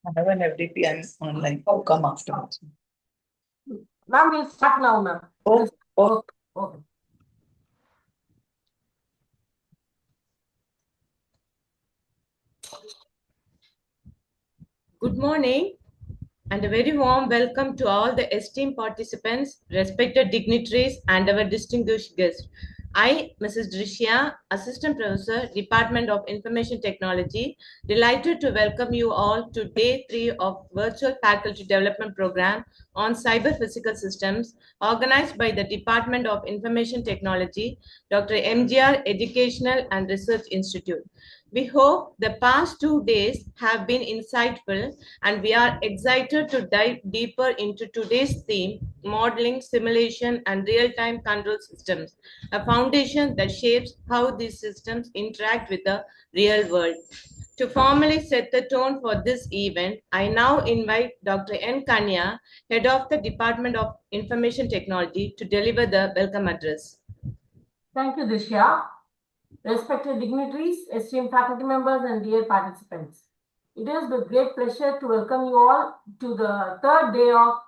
I have an FDP and online. I'll come afterwards. Ma'am, we'll start now, ma'am. Okay. Good morning and a very warm welcome to all the esteemed participants, respected dignitaries, and our distinguished guests. I, Mrs. Drishya, Assistant Professor, Department of Information Technology, delighted to welcome you all to Day 3 of Virtual Faculty Development Program on Cyber Physical Systems, organized by the Department of Information Technology, Dr. M.G.R. Educational and Research Institute. We hope the past 2 days have been insightful, and we are excited to dive deeper into today's theme, modeling, simulation, and real-time control systems, a foundation that shapes how these systems interact with the real world. To formally set the tone for this event, I now invite Dr.N.Kanya, Head of the Department of Information Technology, to deliver the welcome address. Thank you, Drishya. Respected dignitaries, esteemed faculty members, and dear participants. It is with great pleasure to welcome you all to the third day of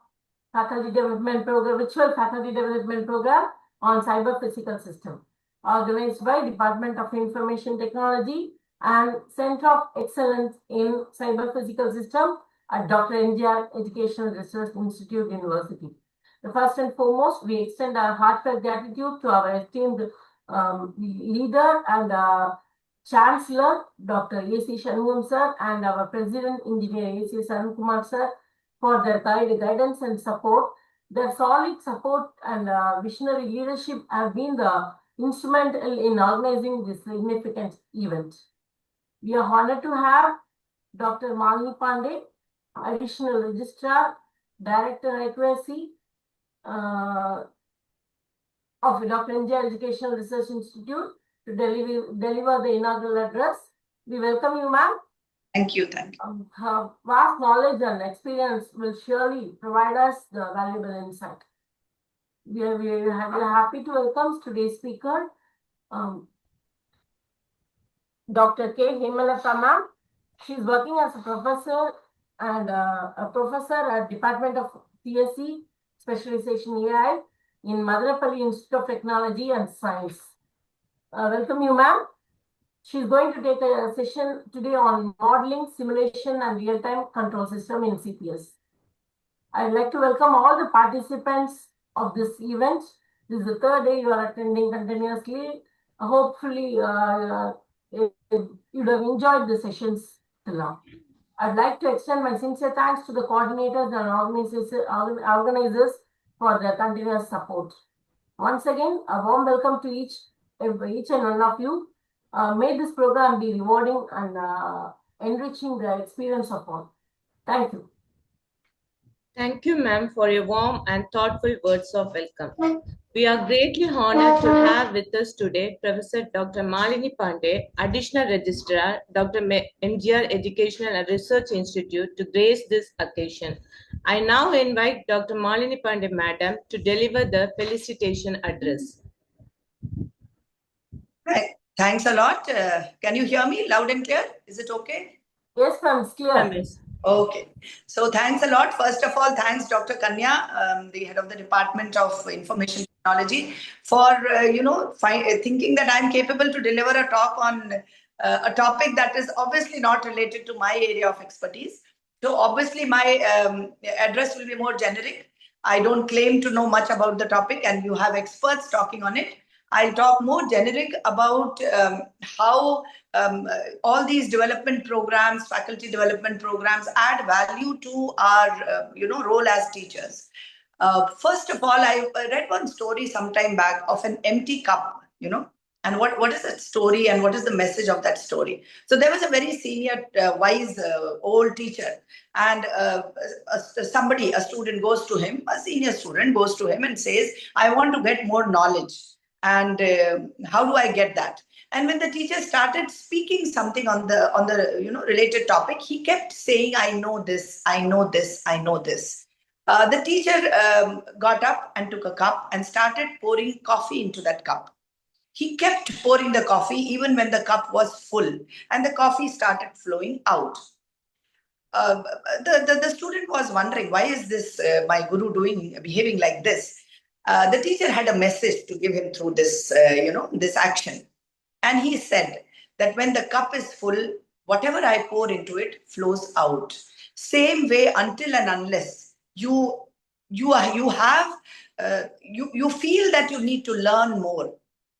Faculty Development Program, Virtual Faculty Development Program on Cyber Physical System, organized by Department of Information Technology and Center of Excellence in Cyber Physical System at Dr. N.G.R. Educational Research Institute, University. First and foremost, we extend our heartfelt gratitude to our esteemed leader and Chancellor, Dr. A.C. Shanmugam sir, and our President, Engineer A.C. Sarankumar sir, for their guidance and support. Their solid support and visionary leadership have been the instrumental in organizing this significant event. We are honored to have Dr. Malini Pande, Additional Registrar, Director Accuracy of Dr. N.G.R. Educational Research Institute, to deliver the inaugural address. We welcome you, ma'am. Thank you. Thank you. Her vast knowledge and experience will surely provide us the valuable insight. We are happy to welcome today's speaker, Dr.K.Hemalatha, ma'am. She is working as a professor at Department of CSE, Specialization AI, in Madanapalle Institute of Technology and Science. Welcome you, ma'am. She's going to take a session today on modeling, simulation, and real-time control system in CPS. I'd like to welcome all the participants of this event. This is the third day you are attending continuously. Hopefully, you'd have enjoyed the sessions till now. I'd like to extend my sincere thanks to the coordinators and organizers for their continuous support. Once again, a warm welcome to each and one of you. May this program be rewarding and enriching the experience of all. Thank you. Thank you, ma'am, for your warm and thoughtful words of welcome. We are greatly honored to have with us today Professor Dr. Malini Pande, Additional Registrar, Dr. M.G.R. Educational and Research Institute, to grace this occasion. I now invite Dr. Malini Pande, madam, to deliver the felicitation address. Thanks a lot. Can you hear me loud and clear? Is it okay? Yes, ma'am, it's clear. Yes. Okay. So thanks a lot. First of all, thanks Dr.Kanya, the head of the Department of Information Technology, for thinking that I'm capable to deliver a talk on a topic that is obviously not related to my area of expertise. So obviously my address will be more generic. I don't claim to know much about the topic, and you have experts talking on it. I'll talk more generic about how all these development programs, faculty development programs, add value to our role as teachers. First of all, I read one story sometime back of an empty cup, and what is that story and what is the message of that story? So there was a very senior, wise, old teacher, and a student goes to him, a senior student goes to him and says, I want to get more knowledge. And how do I get that? And when the teacher started speaking something on the related topic, he kept saying, I know this, I know this, I know this. The teacher got up and took a cup and started pouring coffee into that cup. He kept pouring the coffee even when the cup was full, and the coffee started flowing out. the student was wondering, why is this my guru behaving like this? The teacher had a message to give him through this, this action. And he said that when the cup is full, whatever I pour into it flows out. Same way, until and unless you feel that you need to learn more,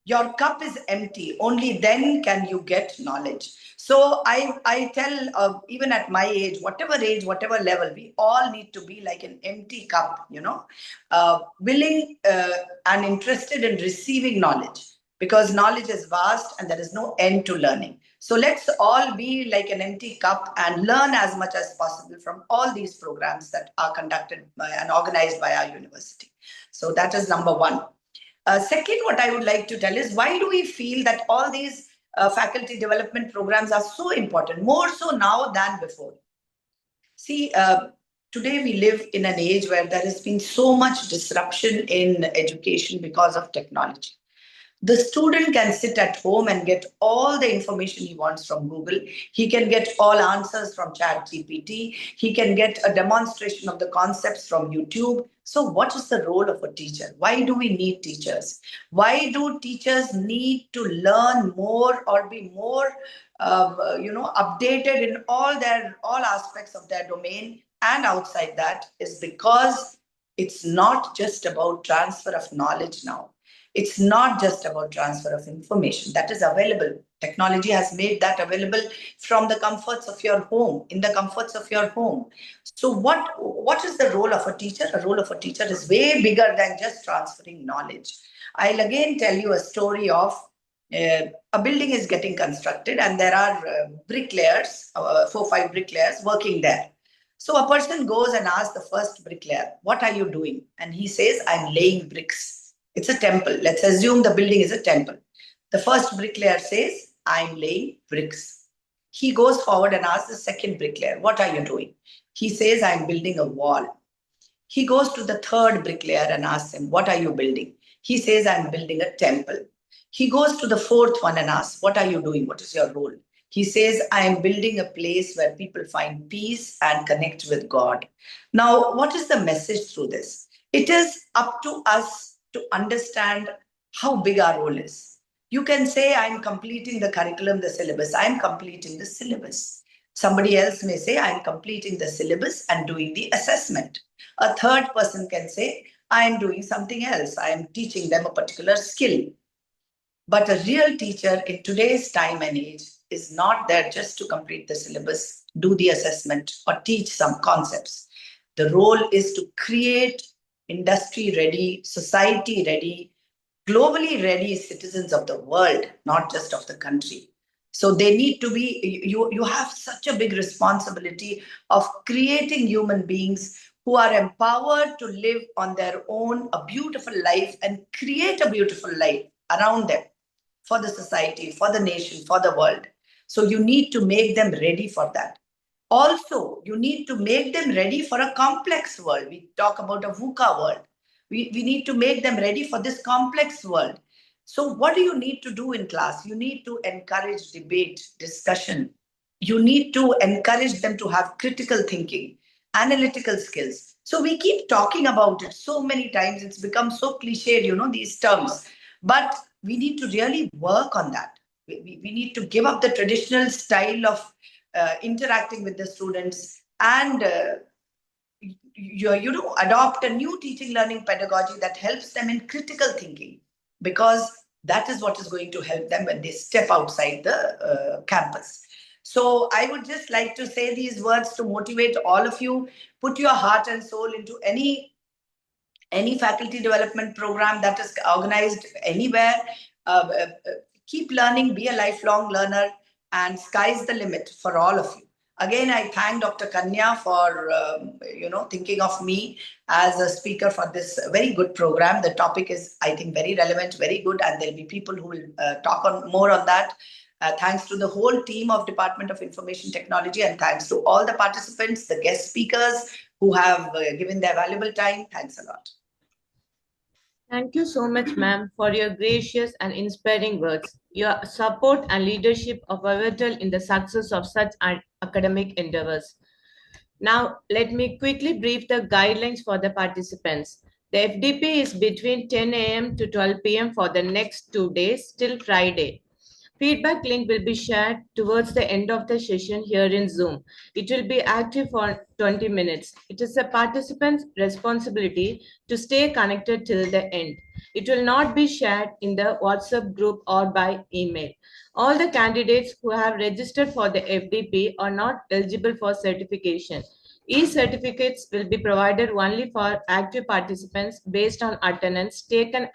your cup is empty. Only then can you get knowledge. So I tell, even at my age, whatever level, we all need to be like an empty cup, willing and interested in receiving knowledge, because knowledge is vast and there is no end to learning. So let's all be like an empty cup and learn as much as possible from all these programs that are conducted by and organized by our university. So that is number one. Second, what I would like to tell is, why do we feel that all these faculty development programs are so important, more so now than before? See, today we live in an age where there has been so much disruption in education because of technology. The student can sit at home and get all the information he wants from Google. He can get all answers from ChatGPT. He can get a demonstration of the concepts from YouTube. So what is the role of a teacher? Why do we need teachers? Why do teachers need to learn more or be more, updated in all aspects of their domain and outside that? Is because it's not just about transfer of knowledge now. It's not just about transfer of information that is available. Technology has made that available from the comforts of your home, in the comforts of your home. So what is the role of a teacher? The role of a teacher is way bigger than just transferring knowledge. I'll again tell you a story of a building is getting constructed and there are bricklayers, 4-5 bricklayers working there. So a person goes and asks the first bricklayer, what are you doing? And he says, I'm laying bricks. It's a temple. Let's assume the building is a temple. The first bricklayer says, I'm laying bricks. He goes forward and asks the second bricklayer, what are you doing? He says, I'm building a wall. He goes to the third bricklayer and asks him, what are you building? He says, I'm building a temple. He goes to the fourth one and asks, what are you doing? What is your role? He says, I am building a place where people find peace and connect with God. Now, what is the message through this? It is up to us to understand how big our role is. You can say, I'm completing the curriculum, the syllabus. I'm completing the syllabus. Somebody else may say, I'm completing the syllabus and doing the assessment. A third person can say, I'm doing something else. I'm teaching them a particular skill. But a real teacher in today's time and age is not there just to complete the syllabus, do the assessment, or teach some concepts. The role is to create industry-ready, society-ready, globally ready citizens of the world, not just of the country. So they need to be, you have such a big responsibility of creating human beings who are empowered to live on their own a beautiful life and create a beautiful life around them for the society, for the nation, for the world. So you need to make them ready for that. Also, you need to make them ready for a complex world. We talk about a VUCA world. We need to make them ready for this complex world. So what do you need to do in class? You need to encourage debate, discussion. You need to encourage them to have critical thinking, analytical skills. So we keep talking about it so many times. It's become so cliched, these terms. But we need to really work on that. We need to give up the traditional style of interacting with the students and adopt a new teaching learning pedagogy that helps them in critical thinking, because that is what is going to help them when they step outside the campus. So I would just like to say these words to motivate all of you. Put your heart and soul into any faculty development program that is organized anywhere. Keep learning, be a lifelong learner, and sky's the limit for all of you. Again, I thank Dr. Kanya for thinking of me as a speaker for this very good program. The topic is, I think, very relevant, very good, and there'll be people who will talk more on that. Thanks to the whole team of Department of Information Technology, and thanks to all the participants, the guest speakers who have given their valuable time. Thanks a lot. Thank you so much, ma'am, for your gracious and inspiring words. Your support and leadership are pivotal in the success of such academic endeavors. Now, let me quickly brief the guidelines for the participants. The FDP is between 10 a.m. to 12 p.m. for the next 2 days till Friday. Feedback link will be shared towards the end of the session here in Zoom. It will be active for 20 minutes. It is a participant's responsibility to stay connected till the end. It will not be shared in the WhatsApp group or by email. All the candidates who have registered for the FDP are not eligible for certification. E-certificates will be provided only for active participants based on attendance taken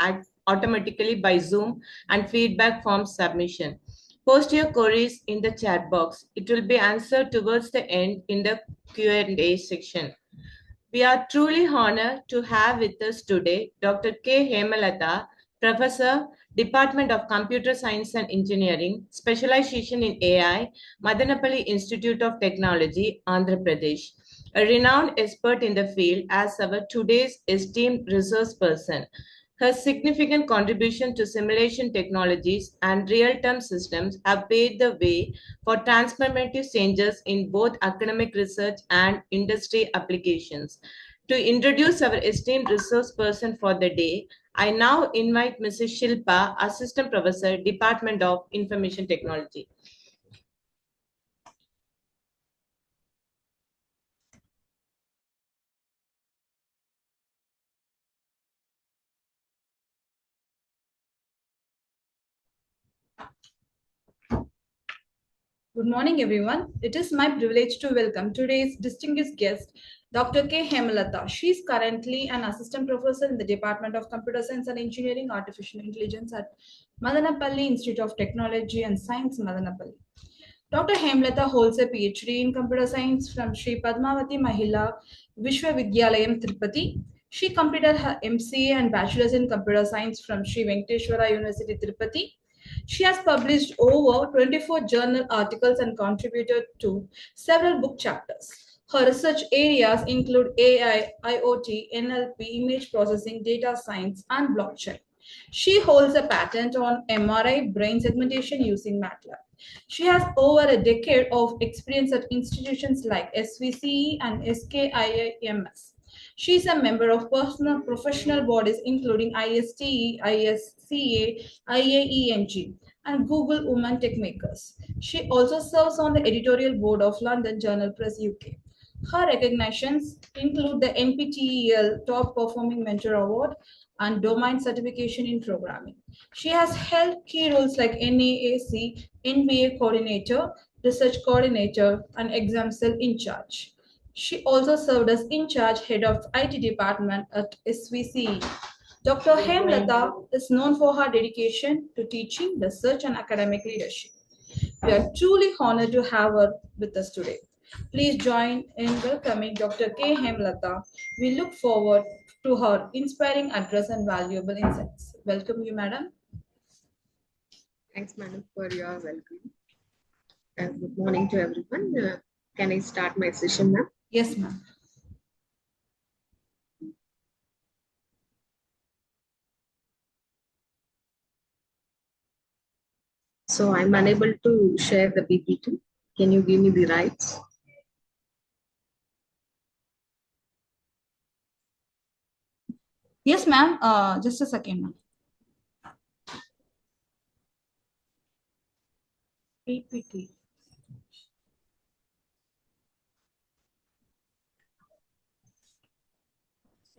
automatically by Zoom and feedback form submission. Post your queries in the chat box. It will be answered towards the end in the Q&A section. We are truly honored to have with us today Dr. K.Hemalatha, Professor, Department of Computer Science and Engineering, Specialization in AI, Madanapalle Institute of Technology, Andhra Pradesh. A renowned expert in the field as our today's esteemed resource person. Her significant contribution to simulation technologies and real-time systems have paved the way for transformative changes in both academic research and industry applications. To introduce our esteemed resource person for the day, I now invite Mrs. Shilpa, Assistant Professor, Department of Information Technology. Good morning, everyone. It is my privilege to welcome today's distinguished guest, Dr. K. Hemalatha. She is currently an assistant professor in the Department of Computer Science and Engineering, Artificial Intelligence at Madanapalle Institute of Technology and Science, Madanapalle. Dr. Hemalatha holds a PhD in Computer Science from Sri Padmavati Mahila Vishwavidyalayam, Tirupati. She completed her MCA and Bachelor's in Computer Science from Sri Venkateshwara University, Tirupati. She has published over 24 journal articles and contributed to several book chapters. Her research areas include AI, IoT, NLP, image processing, data science, and blockchain. She holds a patent on MRI brain segmentation using MATLAB. She has over a decade of experience at institutions like SVCE and SKIIMS. She is a member of personal professional bodies including ISTE, ISCA, IAENG, and Google Women Tech Makers. She also serves on the editorial board of London Journal Press UK. Her recognitions include the NPTEL Top Performing Mentor Award and Domain Certification in Programming. She has held key roles like NAAC, NBA Coordinator, Research Coordinator, and Exam Cell In Charge. She also served as In Charge Head of IT Department at SVCE. Dr. Hemalatha is known for her dedication to teaching, research, and academic leadership. We are truly honored to have her with us today. Please join in welcoming Dr. K. Hemalatha. We look forward to her inspiring address and valuable insights. Welcome you, madam. Thanks, madam, for your welcome. Good morning to everyone. Can I start my session now? Yes, ma'am. So I'm unable to share the PPT. Can you give me the rights? Yes, ma'am. Just a second, ma'am. PPT.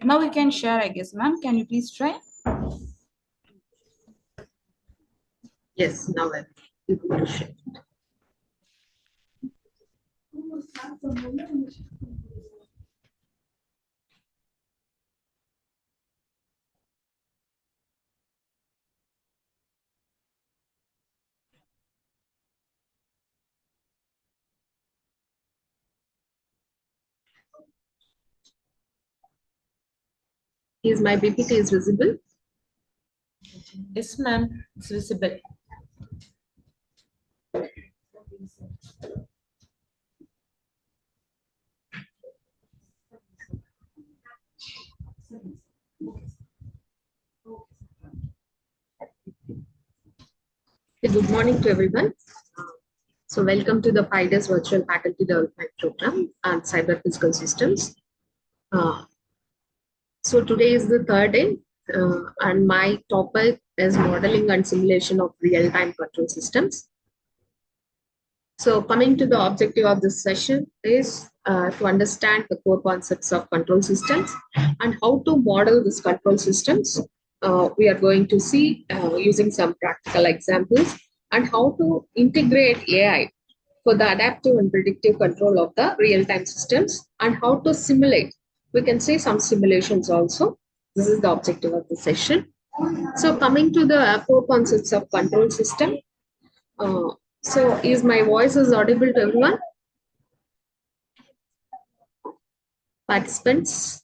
Now we can share, I guess, ma'am. Can you please try? Yes, now I'm able to share. Is my PPT is visible? Yes, ma'am, it's visible. Good morning to everyone. So welcome to the 5 days virtual faculty development program on cyber physical systems. So today is the third day and my topic is modeling and simulation of real-time control systems. So coming to the objective of this session is to understand the core concepts of control systems and how to model these control systems. We are going to see using some practical examples and how to integrate AI for the adaptive and predictive control of the real-time systems and how to simulate. We can see some simulations also. This is the objective of the session. So coming to the core concepts of control system. So is my voice is audible to everyone? Participants?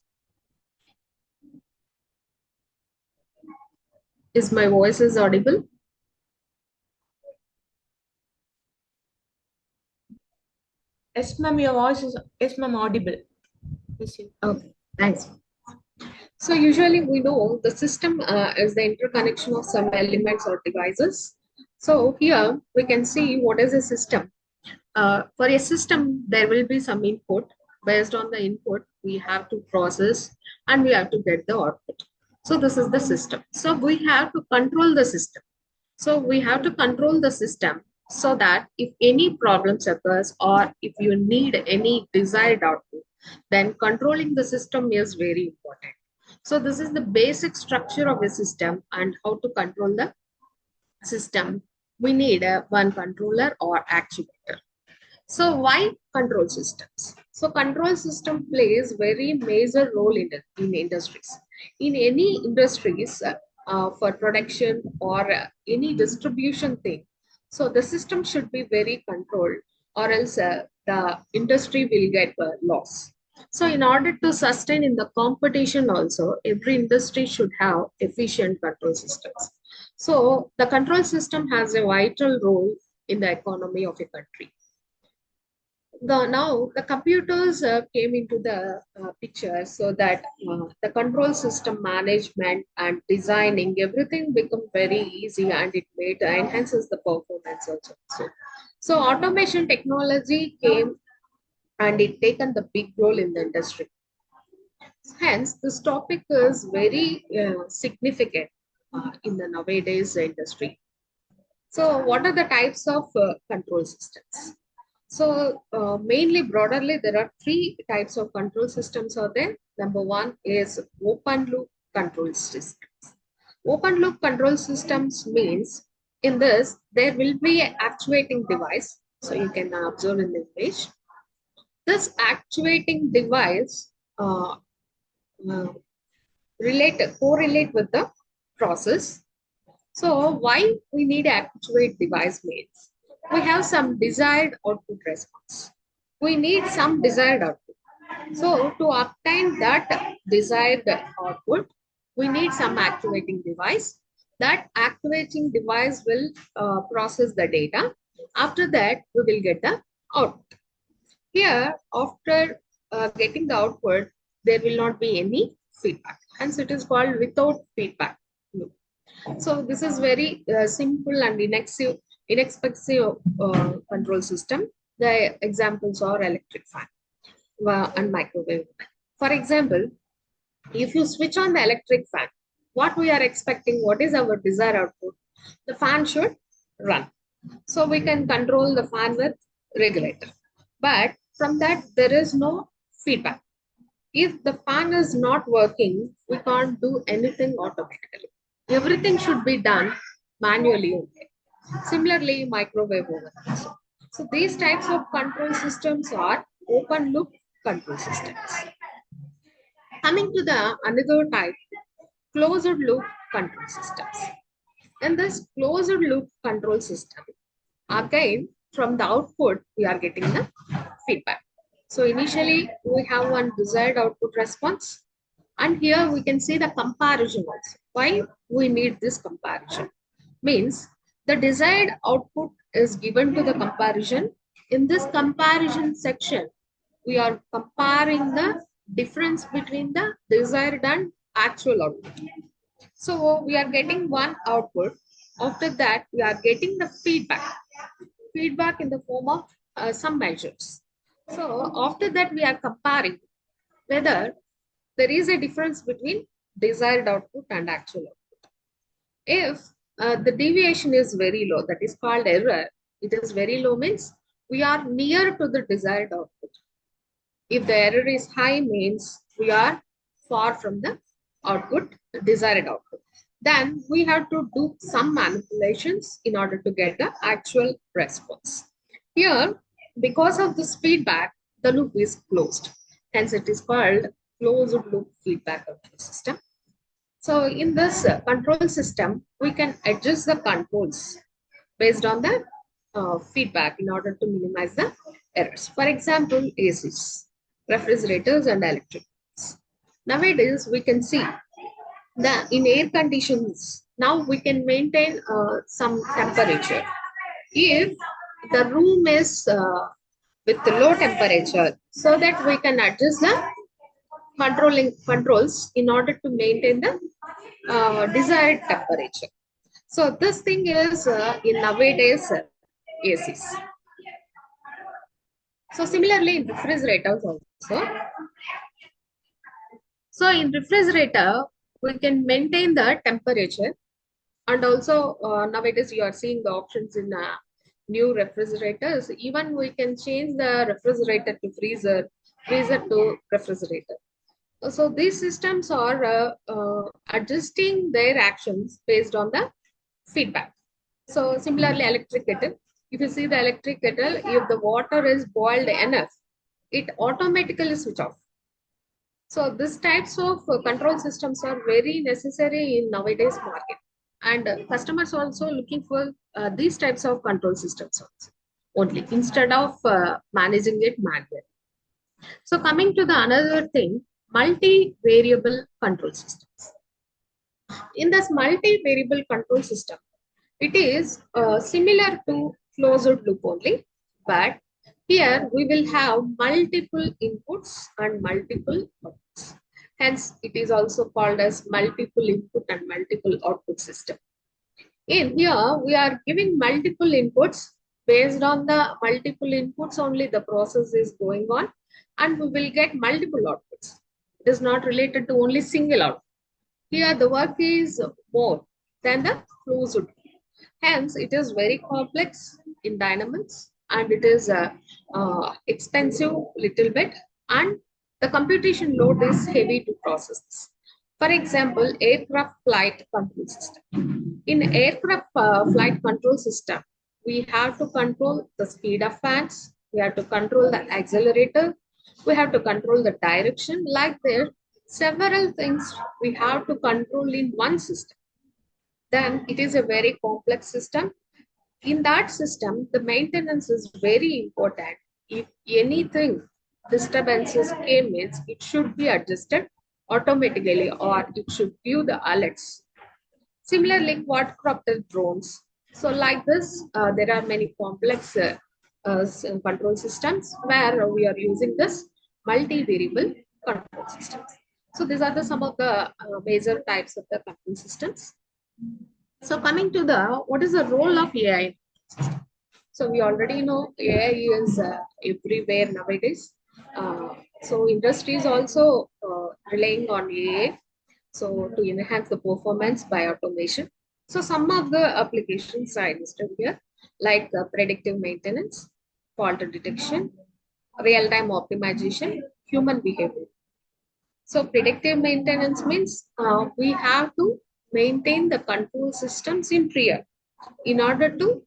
Is my voice is audible? Yes, ma'am, your voice is, yes, ma'am, audible. Yes, you. Okay, thanks. So usually we know the system is the interconnection of some elements or devices. So here we can see what is a system. For a system, there will be some input. Based on the input, we have to process and we have to get the output. So this is the system. So we have to control the system. So we have to control the system so that if any problems occurs or if you need any desired output, then controlling the system is very important. So this is the basic structure of a system and how to control the system. We need one controller or actuator. So why control systems? So control system plays very major role in industries. In any industries for production or any distribution thing. So the system should be very controlled or else the industry will get loss. So in order to sustain in the competition also, every industry should have efficient control systems. So the control system has a vital role in the economy of a country. Now the computers came into the picture so that the control system management and designing everything become very easy and it enhances the performance also. So automation technology came and it taken the big role in the industry. Hence, this topic is very significant in the nowadays industry. So what are the types of control systems? So mainly broadly, there are 3 types of control systems are there. Number 1 is open loop control systems. Open loop control systems means in this, there will be an actuating device. So you can observe in the image. This actuating device correlate with the process. So why we need actuate device means we have some desired output response. We need some desired output. So to obtain that desired output, we need some actuating device. That actuating device will process the data. After that, we will get the output. Here, after getting the output, there will not be any feedback. Hence, it is called without feedback loop. So this is very simple and inexpensive control system. The examples are electric fan and microwave. For example, if you switch on the electric fan, what we are expecting, what is our desired output? The fan should run. So we can control the fan with regulator. But from that, there is no feedback. If the fan is not working, we can't do anything automatically. Everything should be done manually only. Similarly, microwave oven also. So these types of control systems are open loop control systems. Coming to the another type, closed loop control systems. In this closed loop control system, again from the output we are getting the feedback. So initially we have one desired output response, and here we can see the comparison also. Why we need this comparison? Means the desired output is given to the comparison. In this comparison section, we are comparing the difference between the desired and actual output. So we are getting one output. After that, we are getting the feedback. feedback in the form of some measures. So after that, we are comparing whether there is a difference between desired output and actual output. If the deviation is very low, that is called error. It is very low means we are near to the desired output. If the error is high means we are far from the output, desired output. Then we have to do some manipulations in order to get the actual response. Here, because of this feedback, the loop is closed. Hence, it is called closed loop feedback control system. So in this control system, we can adjust the controls based on the feedback in order to minimize the errors. For example, ACs, refrigerators and electricals. Nowadays, we can see that in air conditions, now we can maintain some temperature. If the room is with the low temperature, so that we can adjust the controls in order to maintain the desired temperature. So this thing is in nowadays ACs. So similarly in refrigerators also. So in refrigerator, we can maintain the temperature, and also nowadays you are seeing the options in new refrigerators. Even we can change the refrigerator to freezer, freezer to refrigerator. So these systems are adjusting their actions based on the feedback. So similarly, electric kettle. If you see the electric kettle, if the water is boiled enough, it automatically switch off. So these types of control systems are very necessary in nowadays market, and customers are also looking for these types of control systems also, only instead of managing it manually. So coming to the another thing, multi-variable control systems. In this multi-variable control system, it is similar to closed loop only, but here we will have multiple inputs and multiple outputs. Hence, it is also called as multiple input and multiple output system. In here, we are giving multiple inputs. Based on the multiple inputs only, the process is going on, and we will get multiple outputs. It is not related to only single output. Here, the work is more than the closed loop. Hence, it is very complex in dynamics, and it is expensive little bit, and the computation load is heavy to process this. For example, aircraft flight control system. In aircraft flight control system, we have to control the speed of fans, we have to control the accelerator, we have to control the direction. Like there, several things we have to control in one system. Then it is a very complex system. In that system, the maintenance is very important. If anything disturbances came, means it should be adjusted automatically, or it should give the alerts. Similarly, quadcopter drones. So like this, there are many complex control systems where we are using this multi-variable control systems. So these are some of the major types of the control systems. So coming to the, what is the role of AI? So we already know AI is everywhere nowadays. So industry is also relying on AI, so to enhance the performance by automation. So some of the applications I listed here, like predictive maintenance, fault detection, real-time optimization, human behavior. So predictive maintenance means we have to maintain the control systems in prior in order to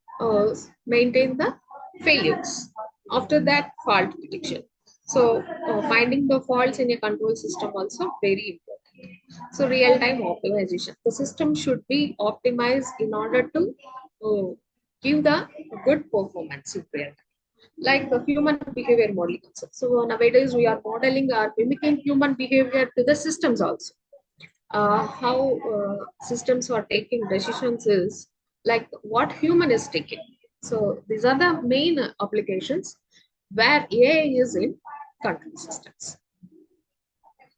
maintain the failures. After that, fault detection. So finding the faults in a control system also very important. So real-time optimization. The system should be optimized in order to give the good performance in real time. Like the human behavior modeling concept. So nowadays we are modeling or mimicking human behavior to the systems also. How systems are taking decisions is like what human is taking. So these are the main applications where AI is in control systems.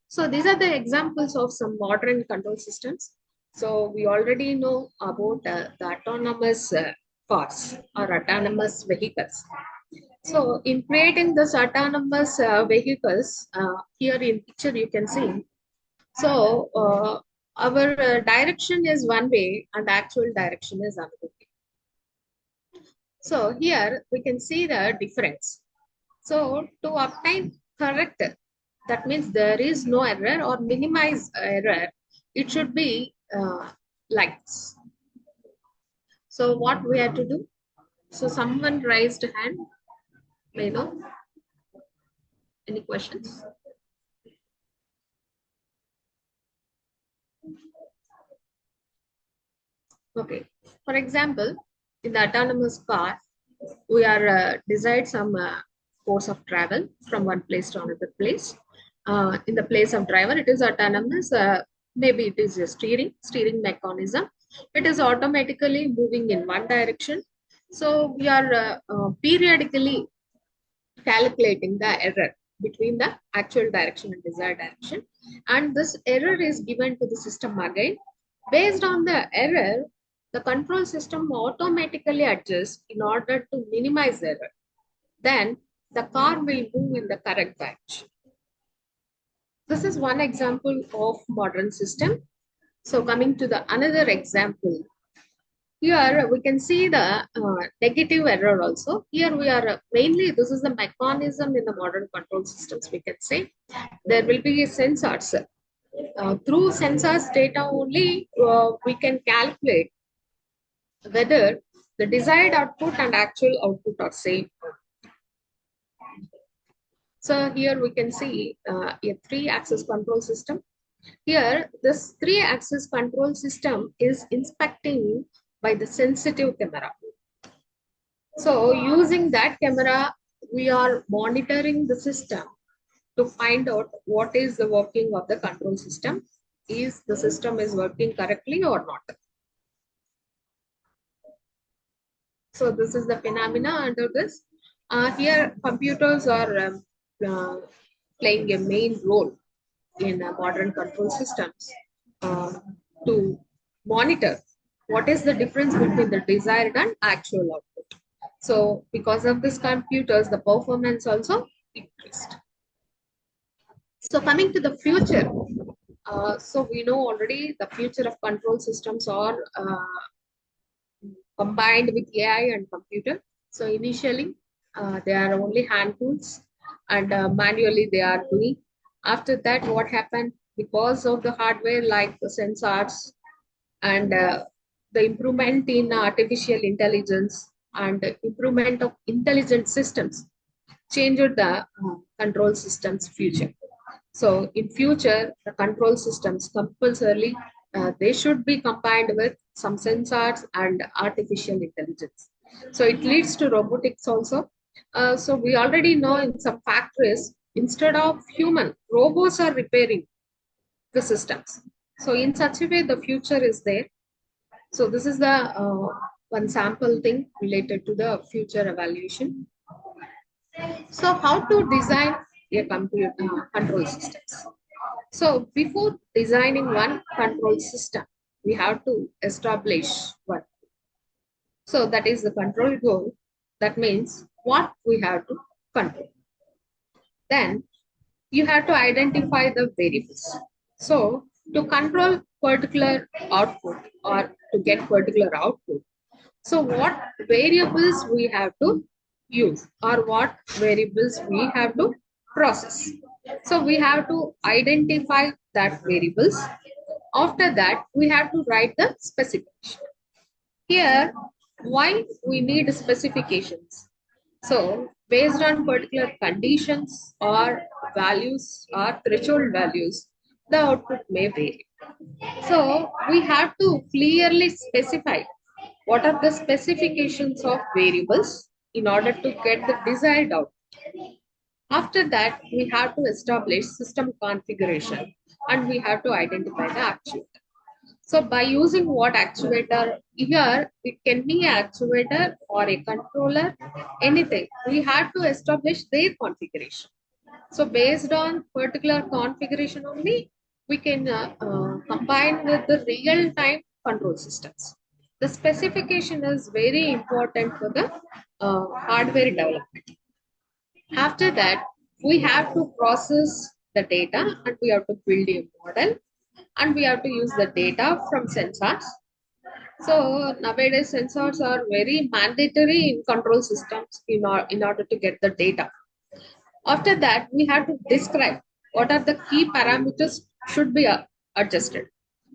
So these are the examples of some modern control systems. So we already know about the autonomous cars or autonomous vehicles. So in creating this autonomous vehicles, here in picture you can see. So our direction is one way and actual direction is another way. So here we can see the difference. So to obtain correct, that means there is no error or minimize error, it should be like this. So what we have to do? So someone raised a hand. May I know? Any questions? Okay. For example, in the autonomous car, we are decide some course of travel from one place to another place. In the place of driver, it is autonomous. Maybe it is a steering mechanism. It is automatically moving in one direction. So we are periodically calculating the error between the actual direction and desired direction. And this error is given to the system again. Based on the error, the control system automatically adjusts in order to minimize error. Then the car will move in the correct direction. This is one example of modern system. So coming to the another example, here we can see the negative error also. Here we are mainly, this is the mechanism in the modern control systems, we can say. There will be sensors. Through sensors data only, we can calculate whether the desired output and actual output are same. So here we can see a 3-axis control system. Here, this 3-axis control system is inspecting by the sensitive camera. So using that camera, we are monitoring the system to find out what is the working of the control system. Is the system is working correctly or not? So this is the phenomena under this. Here, computers are playing a main role in modern control systems to monitor what is the difference between the desired and actual output. So because of this computers, the performance also increased. So coming to the future, so we know already the future of control systems are combined with AI and computer. So initially, they are only hand tools and manually they are doing. After that, what happened? Because of the hardware like the sensors and the improvement in artificial intelligence and the improvement of intelligent systems changed the control systems future. So in future, the control systems compulsorily, they should be combined with some sensors and artificial intelligence. So it leads to robotics also. So we already know in some factories, instead of human, robots are repairing the systems. So in such a way, the future is there. So this is the one sample thing related to the future evaluation. So how to design a computer control systems? So before designing one control system, we have to establish one. So that is the control goal. That means what we have to control. Then you have to identify the variables. So to control particular output or to get particular output, so what variables we have to use or what variables we have to process. So we have to identify that variables. After that, we have to write the specification. Here, why we need specifications? So based on particular conditions or values or threshold values, the output may vary. So we have to clearly specify what are the specifications of variables in order to get the desired output. After that, we have to establish system configuration and we have to identify the actuator. So by using what actuator, here it can be an actuator or a controller, anything. We have to establish their configuration. So based on particular configuration only, we can combine with the real-time control systems. the specification is very important for the hardware development. After that, we have to process the data and we have to build a model and we have to use the data from sensors. So nowadays sensors are very mandatory in control systems in order to get the data. After that, we have to describe what are the key parameters should be adjusted.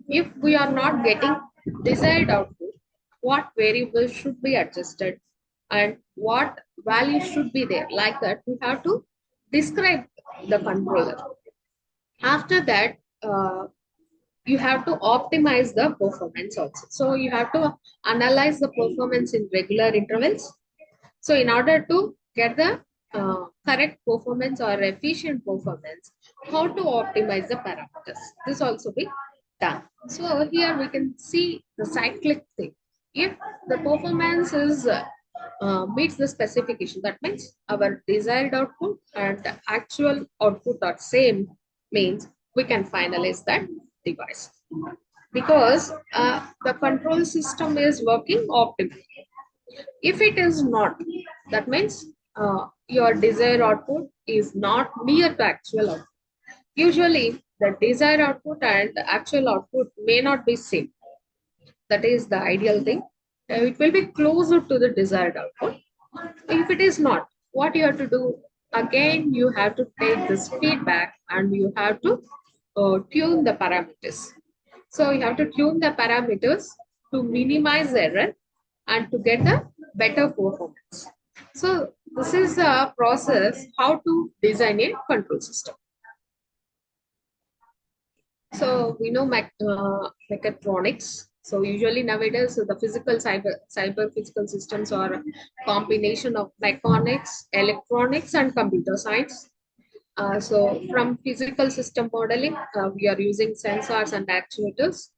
If we are not getting desired output, what variables should be adjusted and what value should be there. Like that, we have to describe the controller. After that, you have to optimize the performance also. So you have to analyze the performance in regular intervals. So in order to get the correct performance or efficient performance, how to optimize the parameters. This also be done. So here we can see the cyclic thing. If the performance is meets the specification, that means our desired output and the actual output are same, means we can finalize that device because the control system is working optimally. If it is not, that means your desired output is not near the actual output. Usually, the desired output and the actual output may not be same. That is the ideal thing. It will be closer to the desired output. If it is not, what you have to do? Again, you have to take this feedback and you have to tune the parameters. So you have to tune the parameters to minimize error and to get the better performance. So this is a process how to design a control system. So we know mechatronics. So usually nowadays the physical cyber physical systems are a combination of mechanics, electronics, and computer science. So from physical system modeling, we are using sensors and actuators.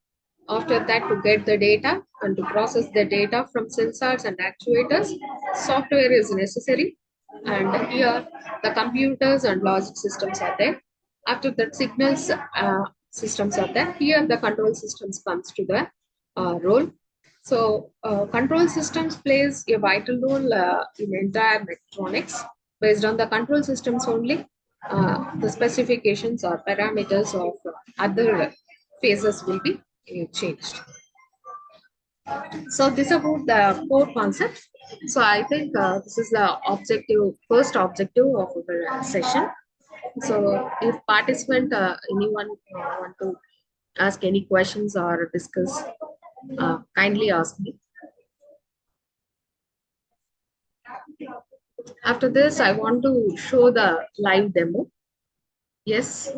After that, to get the data and to process the data from sensors and actuators, software is necessary. And here, the computers and logic systems are there. After that, signals systems are there. Here, the control systems comes to the role. So, control systems plays a vital role in entire electronics. Based on the control systems only, the specifications or parameters of other phases will be changed. So this about the core concept. So I think this is the first objective of our session. So if participant, anyone want to ask any questions or discuss, kindly ask me. After this, I want to show the live demo. Yes.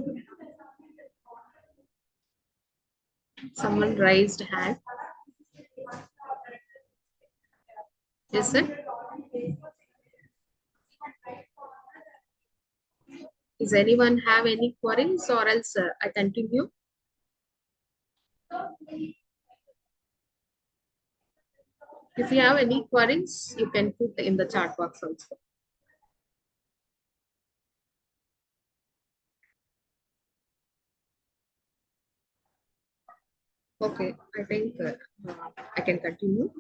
Someone raised hand. Yes, sir. Does anyone have any queries or else I continue? If you have any queries, you can put in the chat box also. Okay, I think I can continue.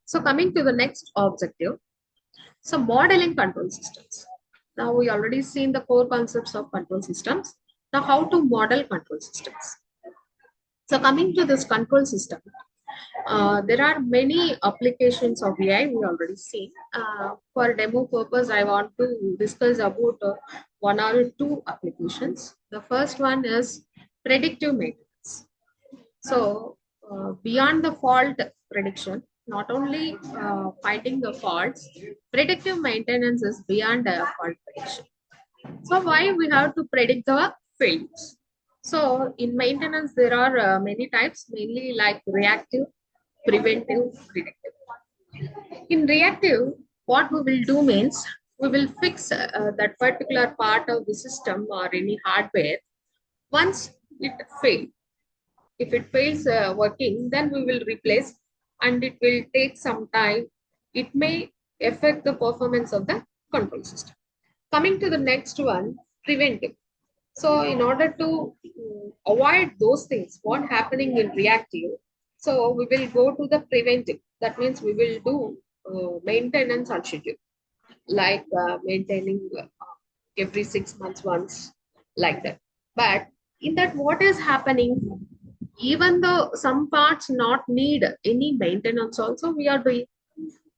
So coming to the next objective, so modeling control systems. Now we already seen the core concepts of control systems. Now how to model control systems. So coming to this control system, there are many applications of AI we already seen. For demo purpose, I want to discuss about one or two applications. The first one is predictive maintenance. So beyond the fault prediction, not only finding the faults, predictive maintenance is beyond fault prediction. So why we have to predict the failures? So in maintenance, there are many types, mainly like reactive, preventive, predictive. In reactive, what we will do means we will fix that particular part of the system or any hardware once it fails. If it fails working, then we will replace and it will take some time. It may affect the performance of the control system. Coming to the next one, preventive. So in order to avoid those things, what happening in reactive, So we will go to the preventive. That means we will do maintenance on schedule, like maintaining every 6 months once, like that. But in that, what is happening? Even though some parts not need any maintenance, also we are doing.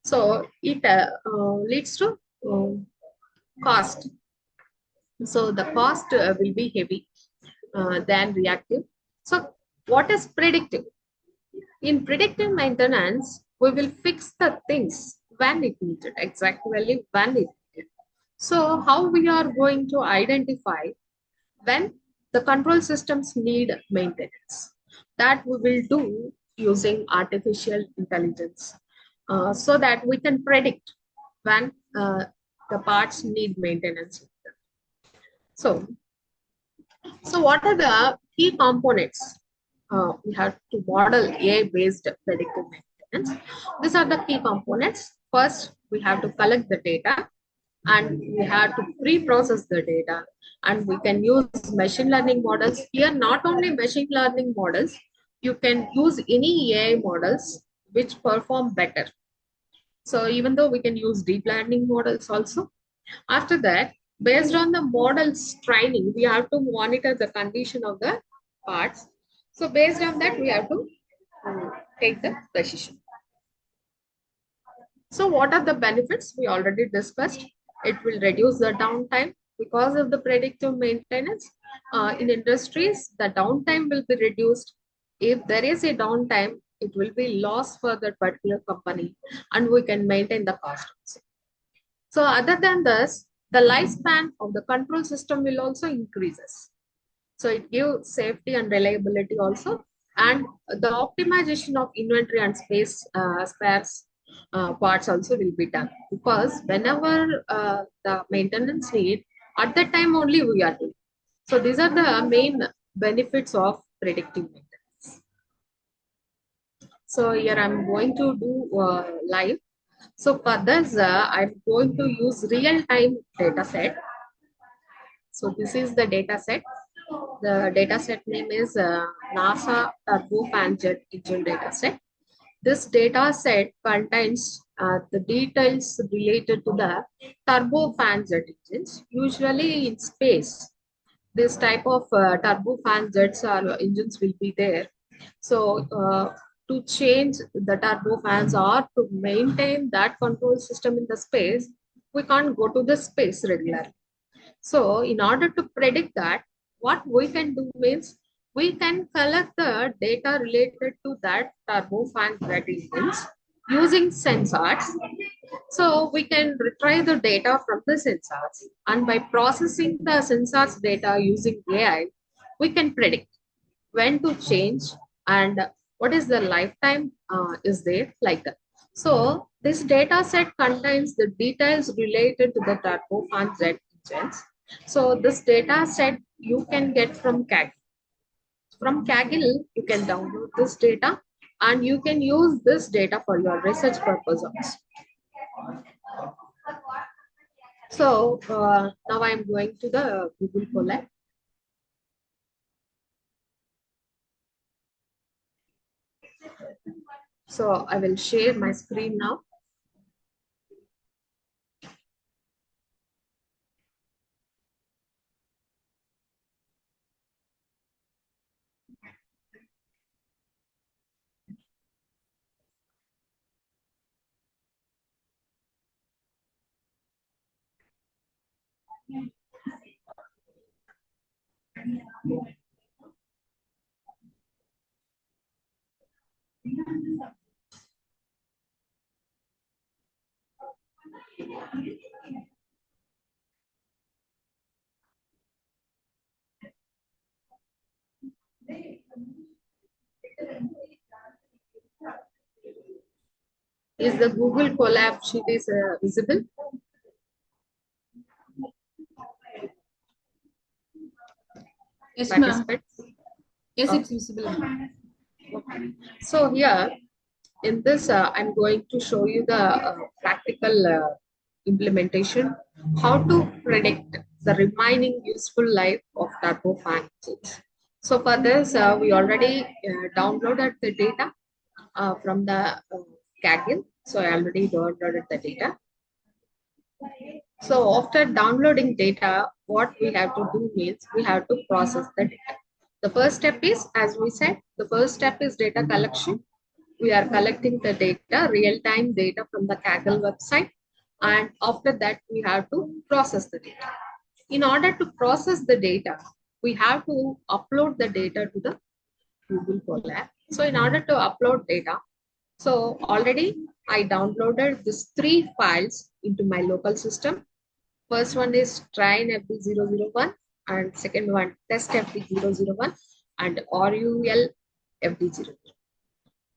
So it leads to cost. So the cost will be heavy than reactive. So what is predictive? In predictive maintenance, we will fix the things when it needed, exactly when it needed. So how we are going to identify when the control systems need maintenance? That we will do using artificial intelligence, so that we can predict when the parts need maintenance. So what are the key components? We have to model AI-based predictive maintenance. These are the key components. First, we have to collect the data, and we have to pre-process the data, and we can use machine learning models. Here, not only machine learning models, you can use any AI models which perform better. So even though we can use deep learning models also. After that, based on the model's training, we have to monitor the condition of the parts. So based on that, we have to take the decision. So what are the benefits? We already discussed. It will reduce the downtime because of the predictive maintenance. In industries, the downtime will be reduced. If there is a downtime, it will be loss for that particular company, and we can maintain the cost also. So other than this, the lifespan of the control system will also increases. So it gives safety and reliability also, and the optimization of inventory and spares parts also will be done, because whenever the maintenance need, at that time only we are doing. So these are the main benefits of predictive maintenance. So here I'm going to do live. So for this, I'm going to use real-time data set. So this is the data set. The data set name is NASA Turbofan Jet Engine data set. This data set contains the details related to the turbofan jet engines, usually in space. This type of turbofan jets or engines will be there. So to change the turbofans or to maintain that control system in the space, we can't go to the space regularly. So in order to predict that, what we can do means we can collect the data related to that turbofan jet engines using sensors. So we can retrieve the data from the sensors, and by processing the sensors data using AI, we can predict when to change and what is the lifetime is there, like that. So this data set contains the details related to the turbofan jet engines. So this data set you can get from Kaggle. From Kaggle, you can download this data, and you can use this data for your research purpose also. So now I'm going to the Google Colab. So I will share my screen now. Is the Google Colab sheet is visible? Yes, ma'am. Yes, Okay. it's visible. Okay. So here in this, I'm going to show you the practical implementation, how to predict the remaining useful life of turbofan engines. So for this, we already downloaded the data. from the Kaggle. So I already downloaded the data. So after downloading data, what we have to do means we have to process the data. The first step is, as we said, the first step is data collection. We are collecting the data, real-time data from the Kaggle website. And after that, we have to process the data. In order to process the data, we have to upload the data to the Google Colab. So in order to upload data, so already I downloaded these 3 files into my local system. First one is train FD001 and second one test FD001 and RUL FD001.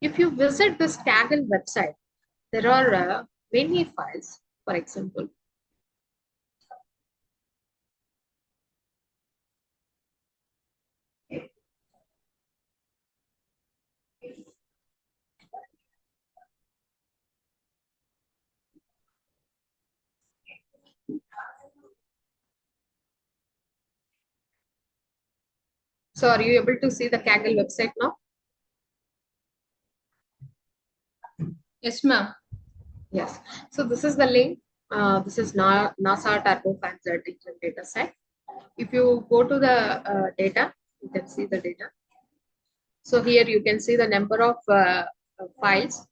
If you visit this Kaggle website, there are many files. For example, so are you able to see the Kaggle website now? Yes, ma'am. Yes. So this is the link. This is NASA Turbofan Z data set. If you go to the data, you can see the data. So here you can see the number of files.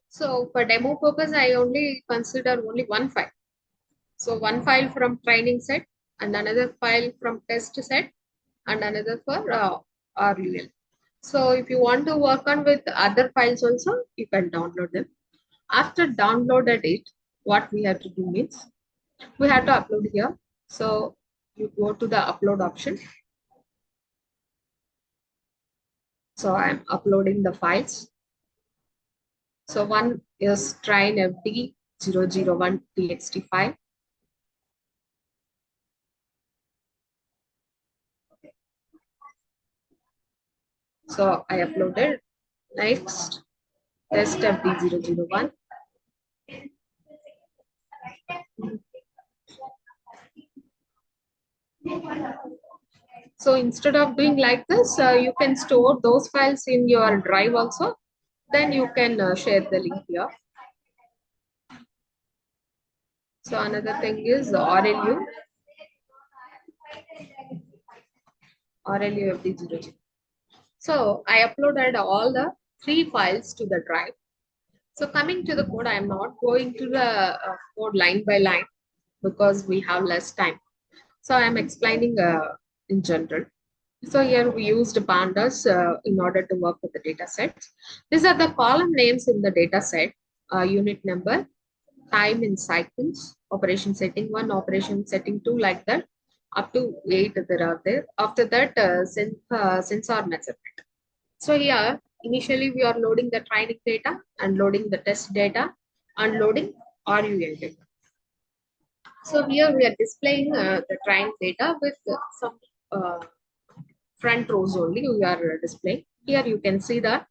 So for demo purpose, I only consider only one file. So one file from training set and another file from test set and another for RUL. So if you want to work on with other files also, you can download them. After downloaded it, what we have to do means we have to upload here. So you go to the upload option. So I'm uploading the files. So one is train FD001 txt file. So I uploaded. Next, test FD001. So instead of doing like this, you can store those files in your drive also. Then you can share the link here. So another thing is RLU. RLU FD001. So I uploaded all the 3 files to the drive. So coming to the code, I am not going to the code line by line because we have less time. So I am explaining in general. So here we used pandas in order to work with the data sets. These are the column names in the data set, unit number, time in cycles, operation setting 1, operation setting 2, like that. Up to 8 there are there. After that, sensor measurement. So here, initially we are loading the training data and loading the test data and loading RUL data. So here we are displaying the training data with some front rows only we are displaying. Here you can see the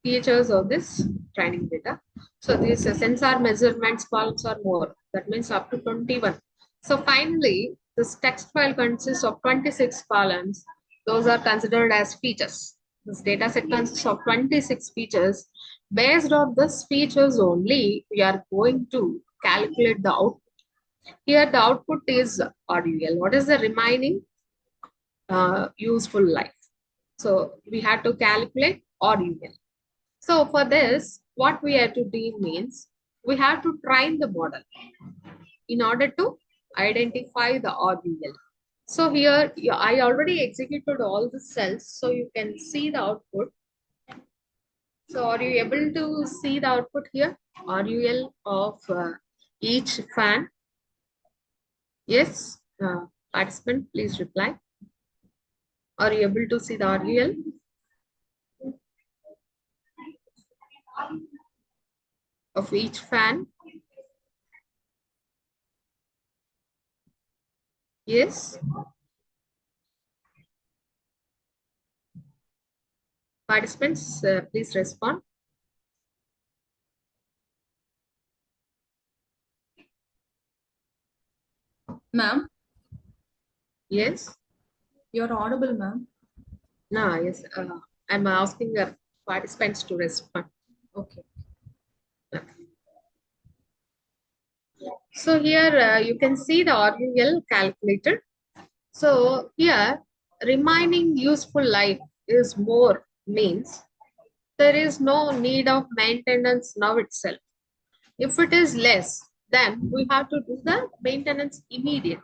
features of this training data. So these sensor measurements columns are more. That means up to 21. So finally, this text file consists of 26 columns. Those are considered as features. This data set consists of 26 features. Based on this features only, we are going to calculate the output. Here the output is RUL. What is the remaining useful life? So we had to calculate RUL. So for this, what we have to do means we have to train the model in order to identify the RUL. So here I already executed all the cells, so you can see the output. So are you able to see the output here? RUL of each fan? Yes, participant, please reply. Are you able to see the RUL? Of each fan? Yes. Participants, please respond. Ma'am, Yes. you're audible, ma'am. No, yes. I'm asking the participants to respond. Okay. So here you can see the RUL calculator. So here remaining useful life is more means there is no need of maintenance now itself. If it is less, then we have to do the maintenance immediately.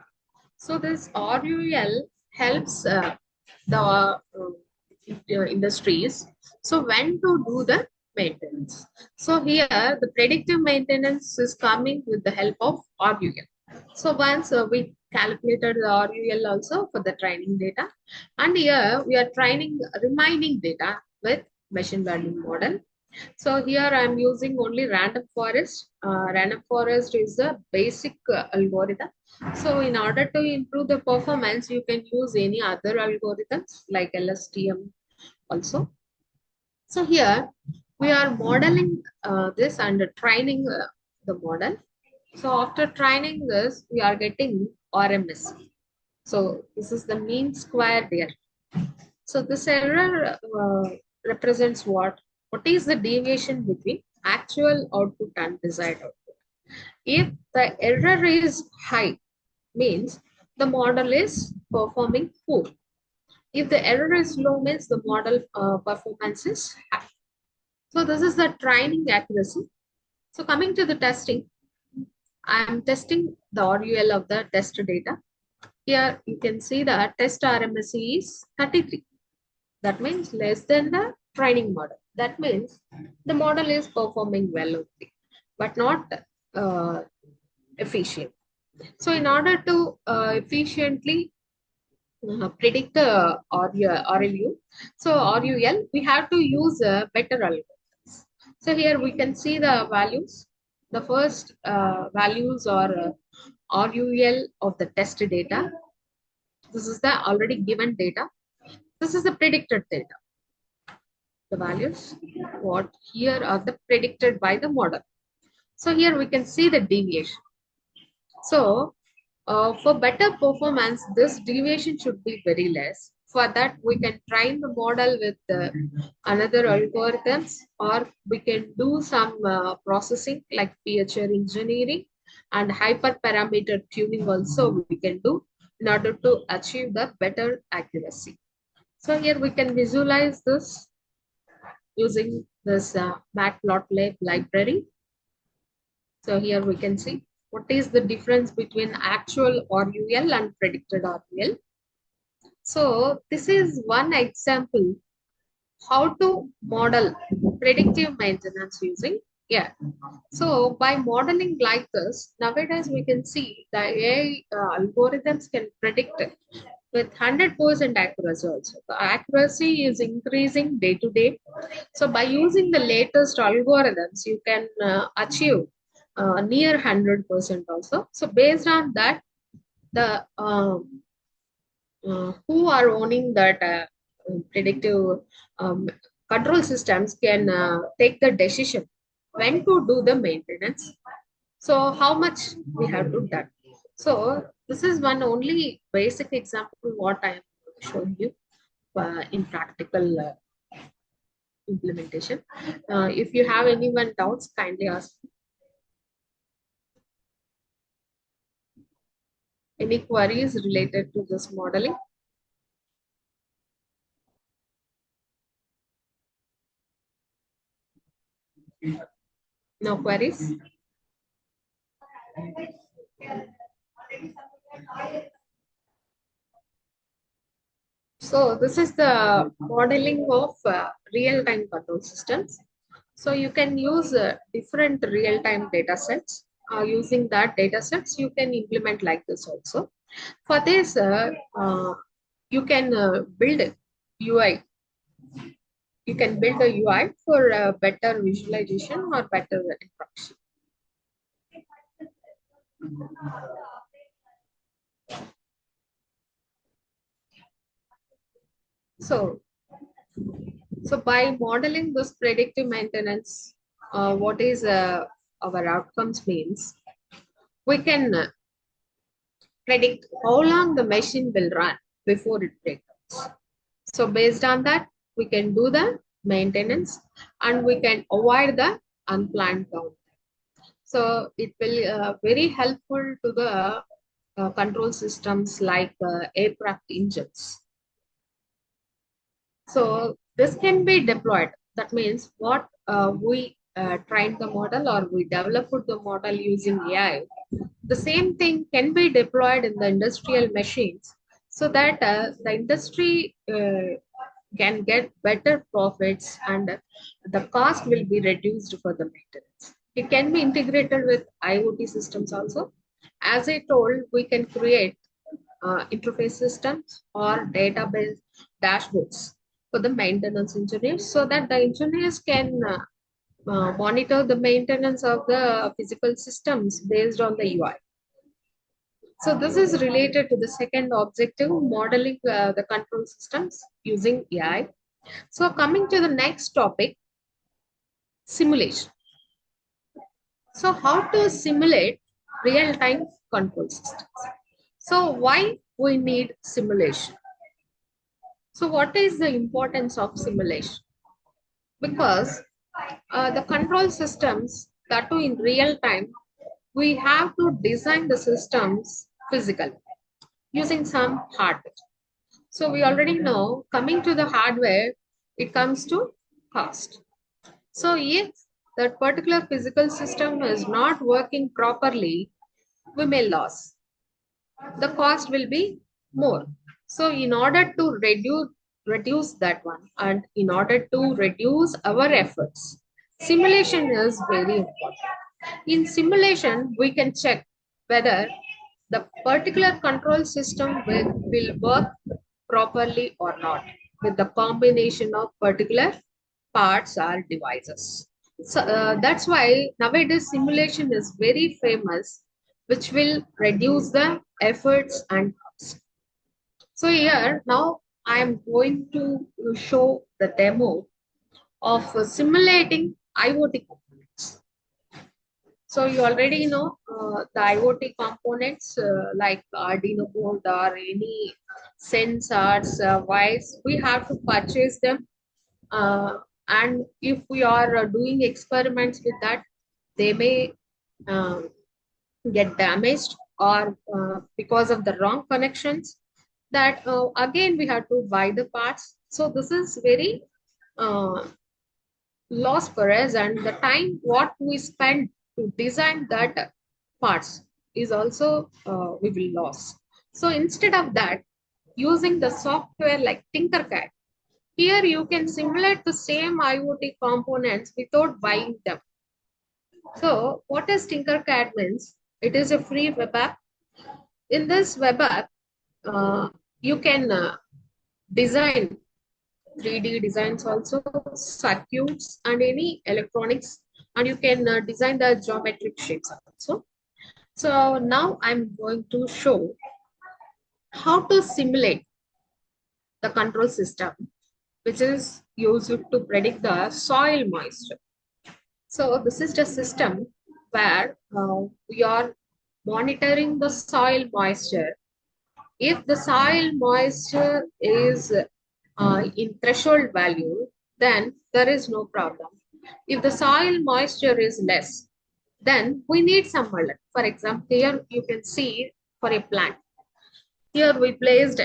So this RUL helps the industries. So when to do the maintenance. So here the predictive maintenance is coming with the help of RUL. So once we calculated the RUL also for the training data, and here we are training remaining data with machine learning model. So here I'm using only random forest. Random forest is the basic algorithm. So in order to improve the performance, you can use any other algorithms like LSTM also. So here we are modeling this and training the model. So after training this, we are getting RMS. So this is the mean square there. So this error represents what? What is the deviation between actual output and desired output? If the error is high, means the model is performing poor. If the error is low, means the model performance is high. So this is the training accuracy. So coming to the testing, I am testing the RUL of the test data. Here you can see the test RMSE is 33. That means less than the training model. That means the model is performing well only, but not efficient. So in order to efficiently predict the RLU, so RUL, we have to use better algorithms. So here we can see the values. The first values are RUL of the test data. This is the already given data. This is the predicted data. The values what here are the predicted by the model. So here we can see the deviation. So for better performance, this deviation should be very less. For that, we can train the model with another algorithms, or we can do some processing like feature engineering and hyperparameter tuning also we can do in order to achieve the better accuracy. So here we can visualize this using this matplotlib library. So here we can see what is the difference between actual RUL and predicted RUL. So this is one example how to model predictive maintenance using AI. So by modeling like this, nowadays we can see the AI algorithms can predict it with 100% accuracy also. The accuracy is increasing day to day. So by using the latest algorithms, you can achieve near 100% also. So based on that, the who are owning that predictive control systems can take the decision when to do the maintenance. So how much we have to do. So this is one only basic example what I am showing you in practical implementation. If you have anyone doubts, kindly ask. Any queries related to this modeling? No queries? So this is the modeling of real-time control systems. So you can use different real-time data sets. Using that data sets, you can implement like this also. For this, you can build UI. You can build a UI for better visualization or better interaction. So by modeling this predictive maintenance, what is our outcomes means, we can predict how long the machine will run before it breaks. So based on that, we can do the maintenance, and we can avoid the unplanned downtime. So it will very helpful to the control systems like aircraft engines. So this can be deployed. That means what we trained the model or we developed the model using AI. The same thing can be deployed in the industrial machines so that the industry can get better profits and the cost will be reduced for the maintenance. It can be integrated with IoT systems also. As I told, we can create interface systems or database dashboards for the maintenance engineers so that the engineers can monitor the maintenance of the physical systems based on the UI. So this is related to the second objective, modeling the control systems using AI. So coming to the next topic, simulation. So how to simulate real-time control systems. So why we need simulation? So what is the importance of simulation? Because the control systems that too in real time, we have to design the systems physically using some hardware. So we already know coming to the hardware, it comes to cost. So if that particular physical system is not working properly, we may lose. The cost will be more. So in order to reduce that one and in order to reduce our efforts, simulation is very important. In simulation, we can check whether the particular control system will work properly or not with the combination of particular parts or devices. So that's why nowadays simulation is very famous, which will reduce the efforts and costs. So here now I am going to show the demo of simulating IoT components. So you already know the IoT components like Arduino board or any sensors, wires, we have to purchase them. And if we are doing experiments with that, they may get damaged or because of the wrong connections, that again we have to buy the parts. So this is very loss for us, and the time what we spend to design that parts is also we will lose. So instead of that, using the software like Tinkercad, here you can simulate the same IoT components without buying them. So what is Tinkercad means? It is a free web app. In this web app, you can design 3D designs also, circuits and any electronics, and you can design the geometric shapes also. So now I'm going to show how to simulate the control system, which is used to predict the soil moisture. So this is the system where we are monitoring the soil moisture. If the soil moisture is in threshold value, then there is no problem. If the soil moisture is less, then we need some alert. For example, here you can see for a plant. Here we placed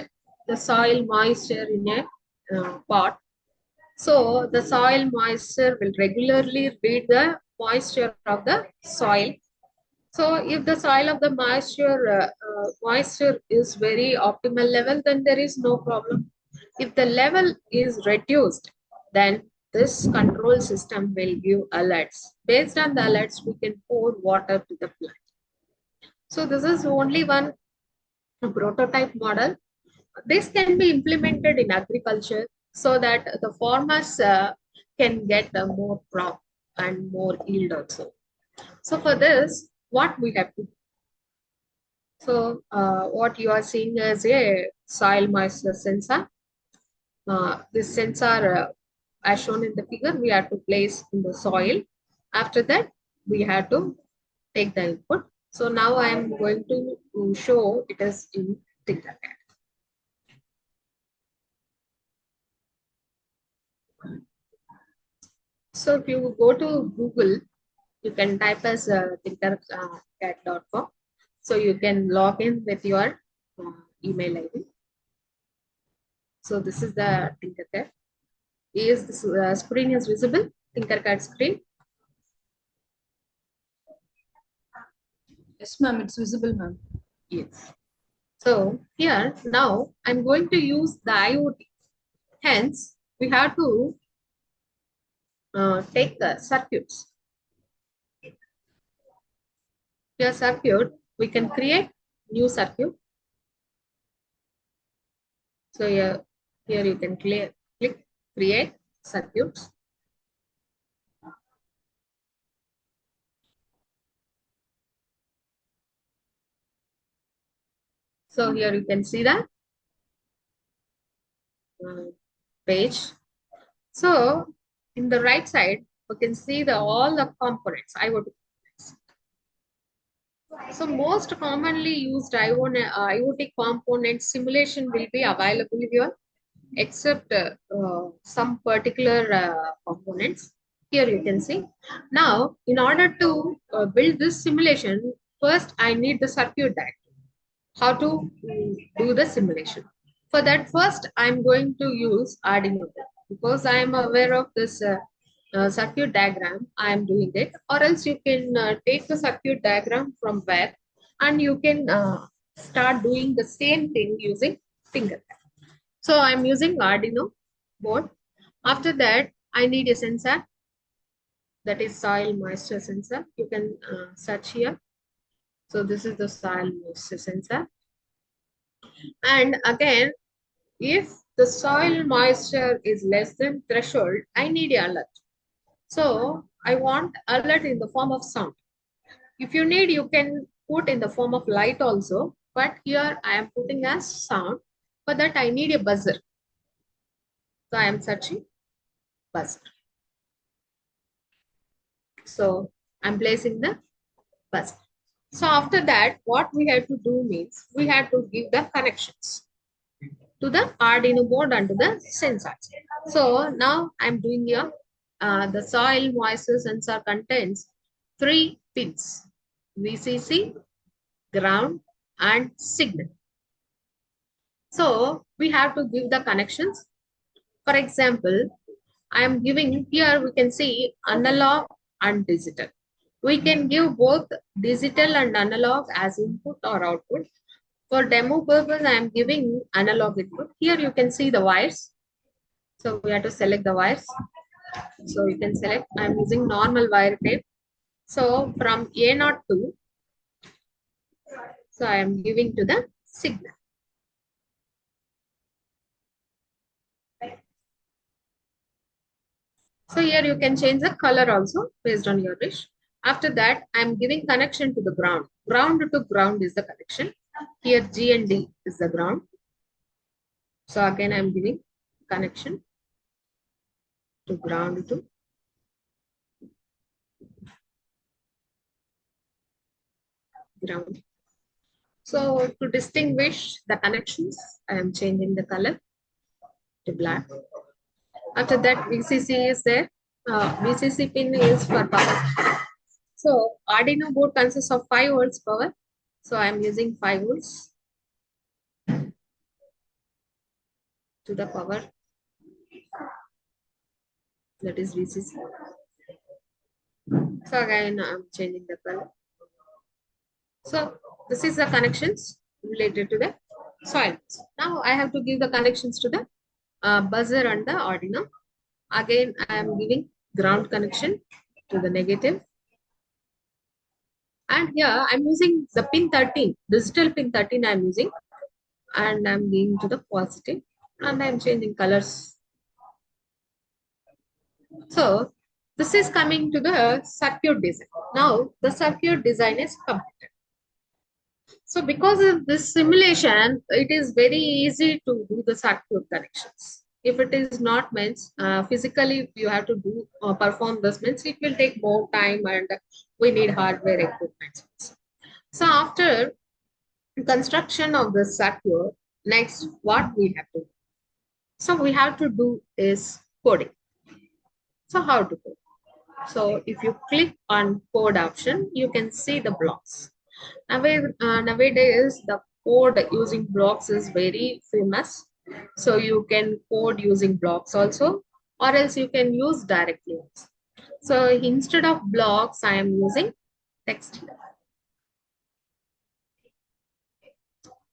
the soil moisture in a pot. So the soil moisture will regularly read the moisture of the soil. So if the soil of the moisture is very optimal level, then there is no problem. If the level is reduced, then this control system will give alerts. Based on the alerts, we can pour water to the plant. So this is only one prototype model. This can be implemented in agriculture so that the farmers can get a more crop and more yield also. So for this, what we have to do? So what you are seeing is a soil moisture sensor. This sensor, as shown in the figure, we have to place in the soil. After that, we have to take the input. So now I am going to show it is in Tinkercad. So if you go to Google, you can type as tinkercad.com. So you can log in with your email ID. So this is the Tinkercad. Is this screen is visible? Tinkercad screen. Yes, ma'am, it's visible, ma'am. Yes. So here now I'm going to use the IoT. Hence, we have to take the circuits. Here circuit, we can create new circuit. So here you can click create circuits. So here you can see the page. So in the right side, you can see all the components, IoT components. So most commonly used IoT component simulation will be available here, except some particular components. Here you can see. Now, in order to build this simulation, first I need the circuit diagram. How to do the simulation. For that, first I'm going to use Arduino because I am aware of this circuit diagram. I am doing it, or else you can take the circuit diagram from where, and you can start doing the same thing using Tinkercad. So I'm using Arduino board. After that, I need a sensor, that is soil moisture sensor. You can search here. So this is the soil moisture sensor. And again, if the soil moisture is less than threshold, I need an alert. So I want alert in the form of sound. If you need, you can put in the form of light also. But here I am putting as sound. For that, I need a buzzer. So I am searching buzzer. So I'm placing the buzzer. So after that, what we have to do means we have to give the connections to the Arduino board and to the sensors. So now I'm doing here, the soil moisture sensor contains 3 pins, VCC, ground, and signal. So we have to give the connections. For example, I am giving here, we can see analog and digital. We can give both digital and analog as input or output. For demo purpose, I am giving analog input. Here you can see the wires. So we have to select the wires. So you can select, I am using normal wire tape. So from A0 to, so I am giving to the signal. So here you can change the color also based on your wish. After that, I am giving connection to the ground. Ground to ground is the connection. Here G and D is the ground. So again, I am giving connection to ground to ground. So to distinguish the connections, I am changing the color to black. After that, VCC is there. VCC pin is for power. So Arduino board consists of 5 volts power. So I am using 5 volts to the power. That is VCC. So again, I'm changing the color. So this is the connections related to the soil. Now I have to give the connections to the buzzer and the Arduino. Again, I am giving ground connection to the negative. And here I'm using the pin 13, digital pin 13 I'm using. And I'm giving to the positive. And I'm changing colors. So this is coming to the circuit design. Now the circuit design is completed. So because of this simulation, it is very easy to do the circuit connections. If it is not meant physically, you have to do perform this means it will take more time and we need hardware equipment. So after construction of the circuit, next what we have to do? So we have to do is coding. So how to code? So if you click on code option, you can see the blocks. Nowadays, the code using blocks is very famous. So you can code using blocks also, or else you can use directly. So instead of blocks, I am using text.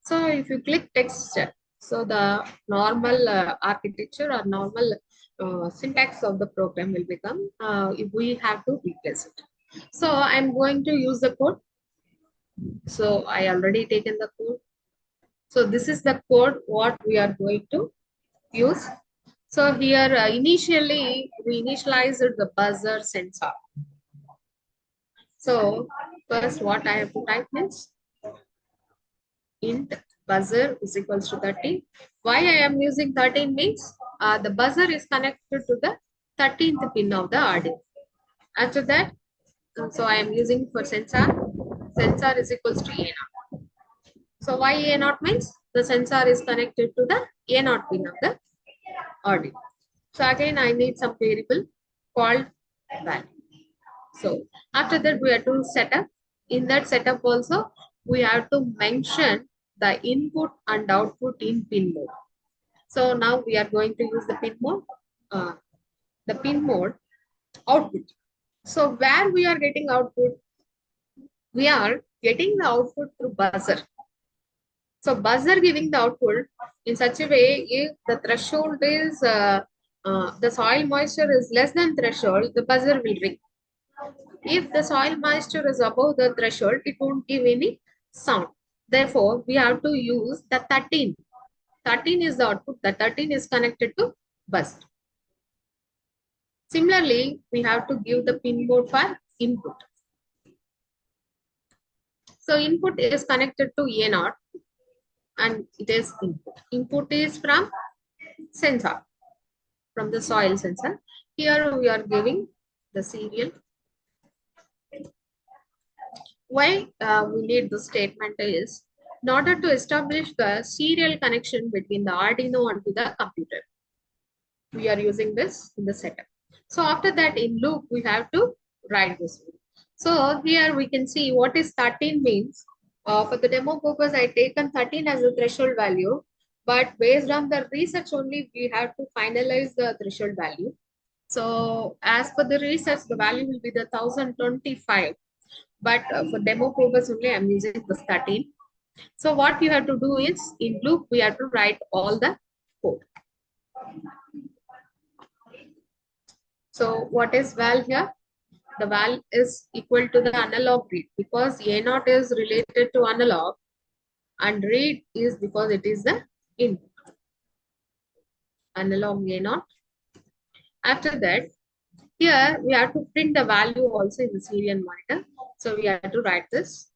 So if you click text, so the normal architecture or normal syntax of the program will become, if we have to replace it. So I'm going to use the code. So I already taken the code. So this is the code what we are going to use. So here initially we initialized the buzzer sensor. So first what I have to type is int buzzer is equals to 13. Why I am using 13 means the buzzer is connected to the 13th pin of the Arduino. After that, so I am using for sensor. Sensor is equals to A0. So why A0 means the sensor is connected to the A0 pin of the Arduino. So again I need some variable called value. So after that we have to set up. In that setup also we have to mention the input and output in pin mode. So now we are going to use the pin mode, output. So where we are getting output? We are getting the output through buzzer. So buzzer giving the output in such a way, if the threshold is, the soil moisture is less than threshold, the buzzer will ring. If the soil moisture is above the threshold, it won't give any sound. Therefore, we have to use the 13. 13 is the output. The 13 is connected to buzzer. Similarly, we have to give the pin mode for input. So input is connected to A0 and it is input. Input is from sensor, from the soil sensor. Here we are giving the serial. Why we need this statement is in order to establish the serial connection between the Arduino and to the computer. We are using this in the setup. So after that in loop, we have to write this. So here we can see what is 13 means. For the demo purpose, I taken 13 as a threshold value, but based on the research only, we have to finalize the threshold value. So as per the research, the value will be the 1025. But for demo purpose only, I'm using this 13. So what you have to do is in loop, we have to write all the code. So what is val here? The val is equal to the analog read because A0 is related to analog and read is because it is the input. Analog A0. After that, here we have to print the value also in the serial monitor. So we have to write this.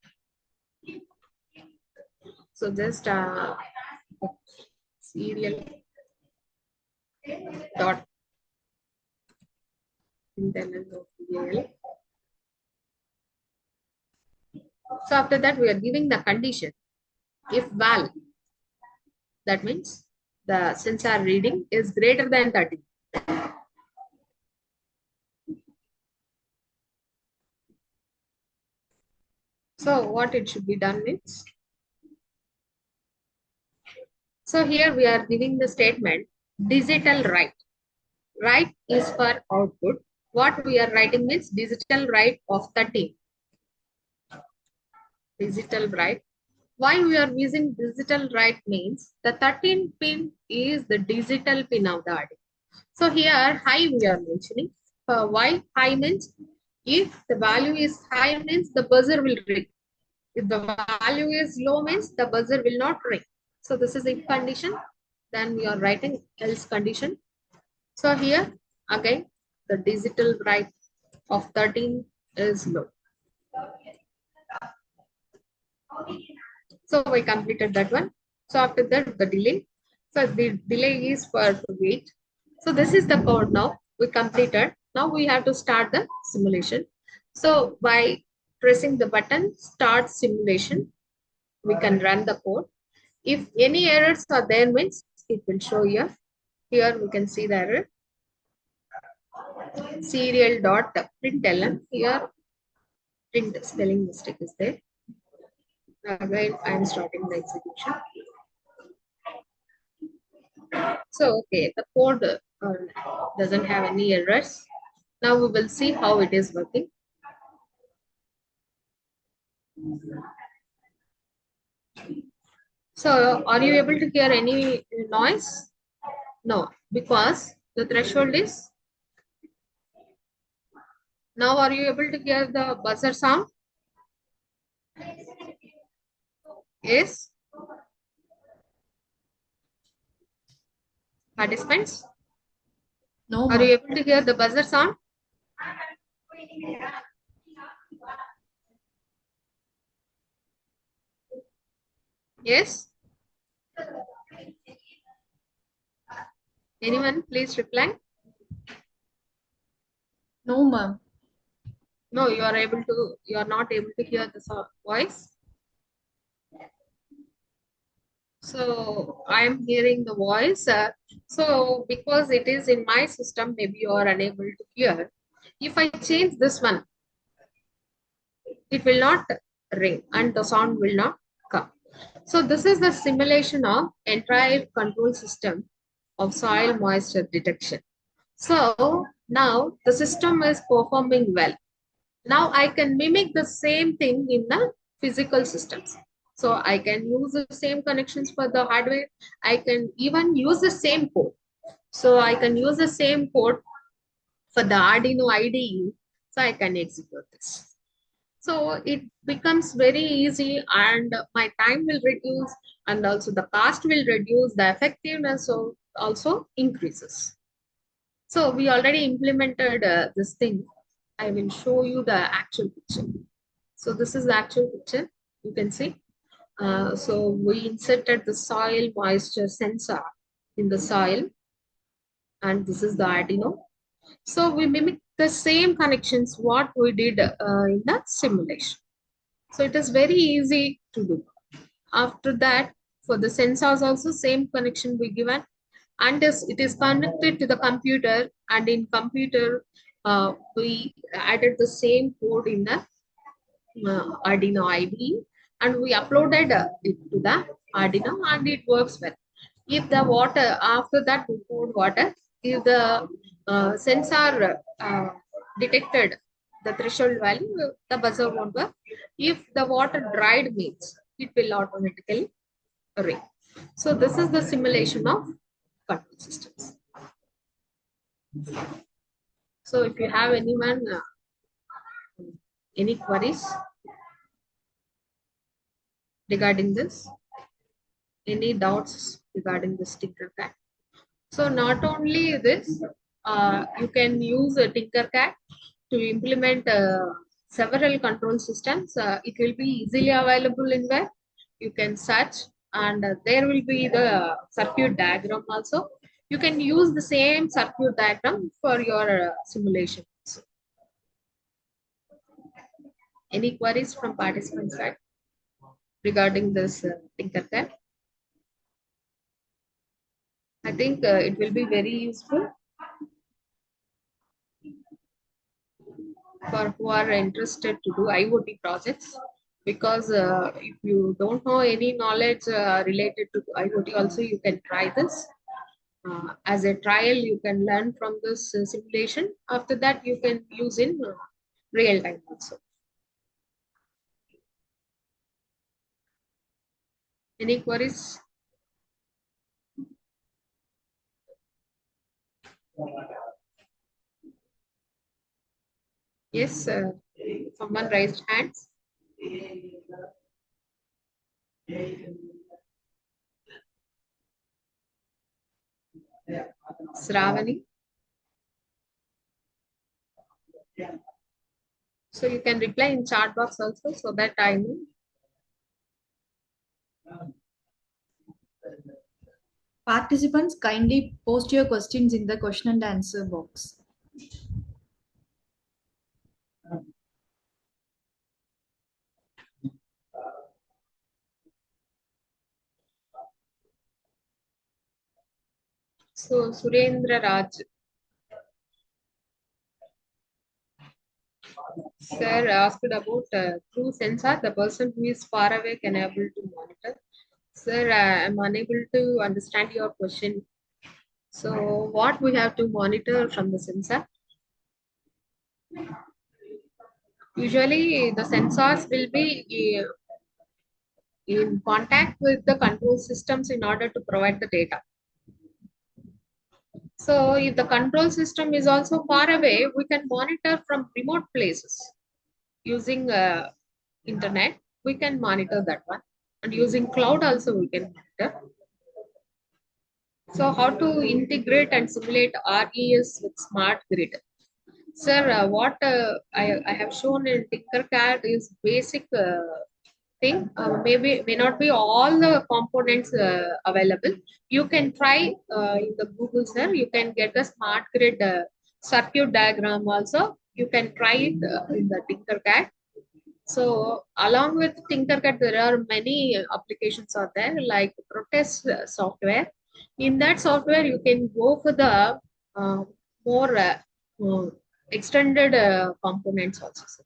So just serial dot internal PL. So after that, we are giving the condition. If val, that means the sensor reading is greater than 30. So what it should be done is, so here we are giving the statement digital write. Write is for output. What we are writing means digital write of 13. Digital write. Why we are using digital write means the 13 pin is the digital pin of the Arduino. So here high we are mentioning. Why high means if the value is high means the buzzer will ring. If the value is low means the buzzer will not ring. So this is if condition. Then we are writing else condition. So here again the digital write of 13 is low. So we completed that one. So after that the delay. So the delay is for wait. So this is the code now. We completed. Now we have to start the simulation. So by pressing the button start simulation, we can run the code. If any errors are there means it will show here. Here we can see the error. serial dot println. Here print spelling mistake is there. Again, I am starting the execution. So okay, the code doesn't have any errors. Now we will see how it is working. So are you able to hear any noise? No, because the threshold is. Now are you able to hear the buzzer sound? Yes. Participants? No, Are you ma'am. able to hear the buzzer sound? Yes? Anyone please reply? No, ma'am. No, you are not able to hear the voice. So I am hearing the voice. So because it is in my system, maybe you are unable to hear. If I change this one, it will not ring and the sound will not come. So this is the simulation of entire control system of soil moisture detection. So now the system is performing well. Now I can mimic the same thing in the physical systems. So I can use the same connections for the hardware. I can even use the same code. So I can use the same code for the Arduino IDE. So I can execute this. So it becomes very easy and my time will reduce and also the cost will reduce, the effectiveness also increases. So we already implemented this thing. I will show you the actual picture. So this is the actual picture. You can see. So we inserted the soil moisture sensor in the soil, and this is the Arduino. So we mimic the same connections what we did in the simulation. So it is very easy to do. After that, for the sensors also same connection we given, and it is connected to the computer, and in computer we added the same code in the Arduino IDE, and we uploaded it to the Arduino, and it works well. If the water, after that we poured water, if the sensor detected the threshold value, the buzzer won't work. If the water dried means, it will automatically ring. So this is the simulation of control systems. So if you have anyone, any queries regarding this, any doubts regarding this Tinkercad? So not only this, you can use a Tinkercad to implement several control systems. It will be easily available in web. You can search, and there will be the circuit diagram also. You can use the same circuit diagram for your simulation. Any queries from participants side regarding this Tinkercad? I think it will be very useful for who are interested to do IoT projects, because if you don't know any knowledge related to IoT also, you can try this. As a trial, you can learn from this simulation. After that, you can use in real time also. Any queries? Yes, someone raised hands. Sravani. So you can reply in chat box also, so that I know. Participants, kindly post your questions in the question and answer box. So Surendra Raj. Sir asked about through sensor, the person who is far away can able to monitor. Sir, I'm unable to understand your question. So what we have to monitor from the sensor? Usually the sensors will be in contact with the control systems in order to provide the data. So if the control system is also far away, we can monitor from remote places using internet. We can monitor that one, and using cloud also we can monitor. So how to integrate and simulate RES with smart grid? Sir, what I have shown in Tinkercad is basic thing. Maybe may not be all the components available. You can try in the Google, sir. You can get the smart grid circuit diagram also. You can try it in the Tinkercad. So along with Tinkercad, there are many applications out there like Protest software. In that software, you can go for the more extended components also, sir.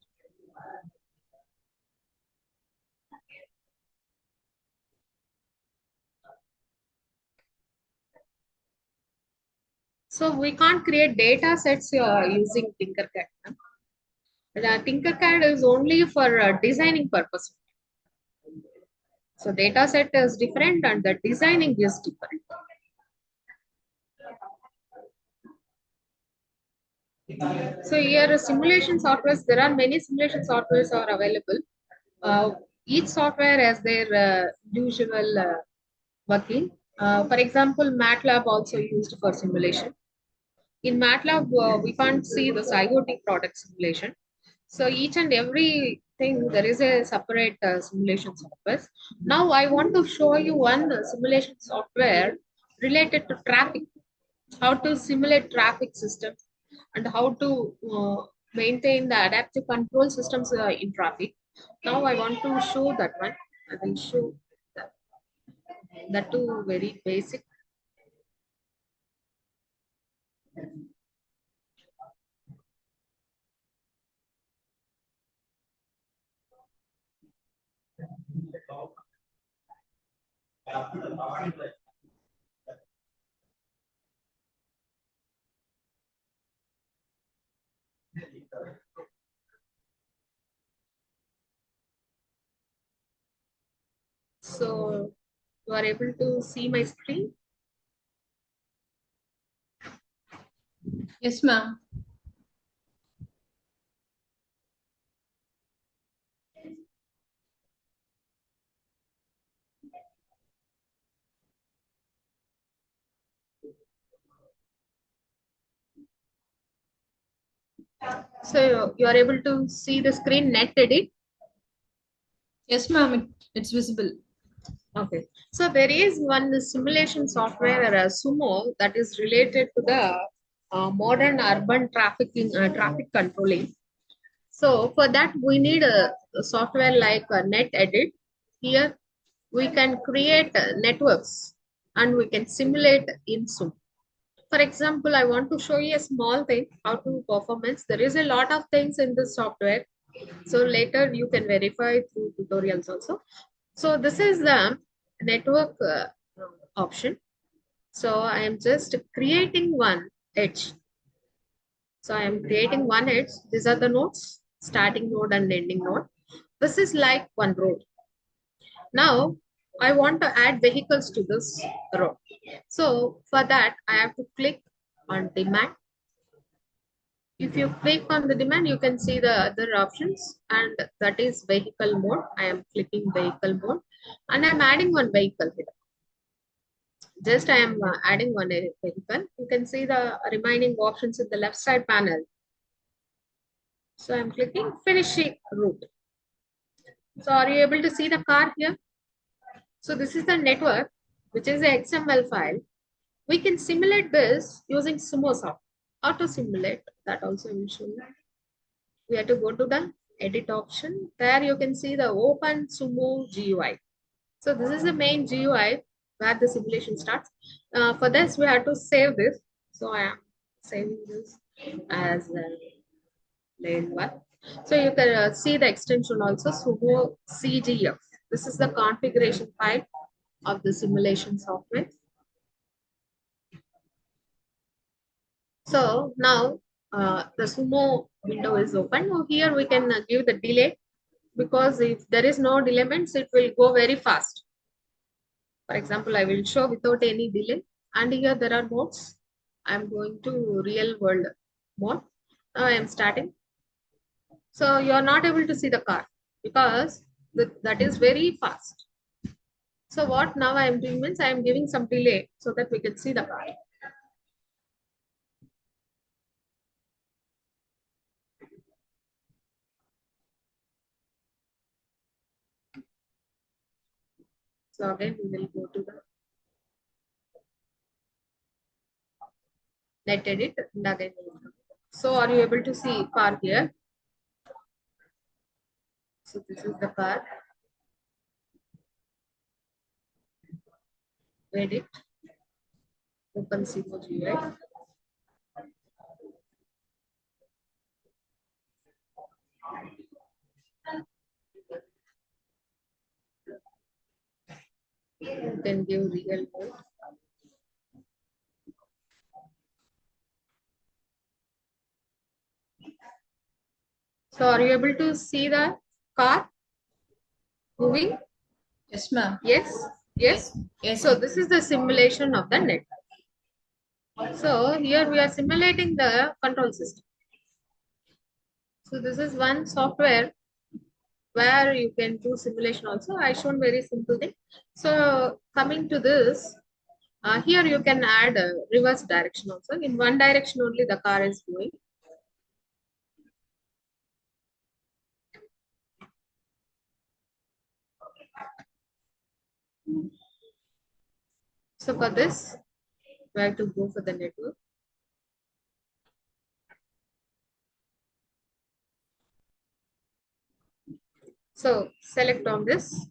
So we can't create data sets using Tinkercad. Tinkercad is only for designing purpose. So data set is different and the designing is different. So here simulation softwares, there are many simulation softwares are available. Each software has their usual working. For example, MATLAB also used for simulation. In MATLAB, we can't see this IoT product simulation. So each and every thing, there is a separate simulation software. Now I want to show you one simulation software related to traffic, how to simulate traffic systems and how to maintain the adaptive control systems in traffic. Now I want to show that one. I will show that too very basic. So you are able to see my screen? Yes, ma'am. So you are able to see the screen net edit? Yes, ma'am. It's visible. Okay. So there is one simulation software, Sumo, that is related to the modern urban traffic controlling. So for that, we need a software like NetEdit. Here, we can create networks and we can simulate in Sumo. For example, I want to show you a small thing, how to performance. There is a lot of things in this software. So later you can verify through tutorials also. So this is the network option. So I am just creating one edge. So I am creating one edge. These are the nodes, starting node and ending node. This is like one road. Now I want to add vehicles to this road. So for that, I have to click on demand. If you click on the demand, you can see the other options, and that is vehicle mode. I am clicking vehicle mode and I'm adding one vehicle here. Just I am adding one vehicle. You can see the remaining options in the left side panel. So I'm clicking finishing route. So are you able to see the car here? So this is the network, which is a XML file. We can simulate this using Sumo software. How to simulate that also I will show you. We have to go to the edit option. There you can see the open Sumo GUI. So this is the main GUI where the simulation starts. For this, we have to save this. So I am saving this as lane 1. So you can see the extension also, sumo CGF. This is the configuration file of the simulation software. So now the sumo window is open. Now here we can give the delay, because if there is no delay means it will go very fast. For example, I will show without any delay, and here there are modes. I am going to real world mode. Now I am starting. So you are not able to see the car because that is very fast. So what now I am doing means I am giving some delay so that we can see the car. So again we will go to the net edit and again. So are you able to see car here? So this is the car. Edit. Open CMOGI. You can give real mode. So are you able to see the car moving? Yes, ma'am. Yes. Yes. Yes. So this is the simulation of the net. So here we are simulating the control system. So this is one software where you can do simulation also. I shown very simple thing. So coming to this, here you can add a reverse direction also. In one direction only the car is going. So for this, we have to go for the network. So select on this.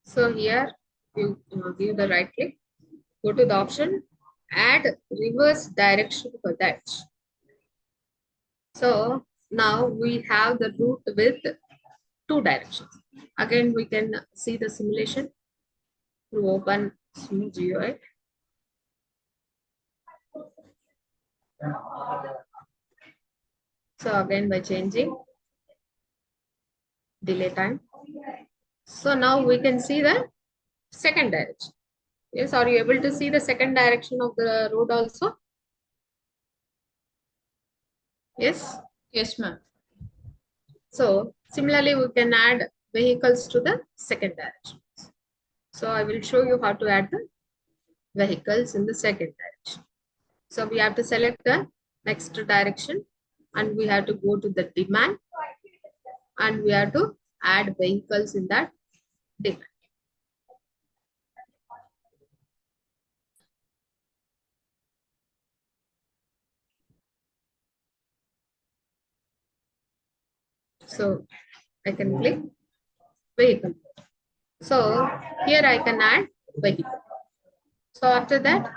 So here you give the right click, go to the option, add reverse direction for that. So now we have the route with two directions. Again, we can see the simulation through open GUI. So again, by changing delay time. So now we can see the second direction. Yes, are you able to see the second direction of the road also? Yes. Yes, ma'am. So similarly, we can add vehicles to the second direction. So I will show you how to add the vehicles in the second direction. So we have to select the next direction and we have to go to the demand and we have to add vehicles in that demand. So I can click vehicle. So here I can add vehicle. So after that,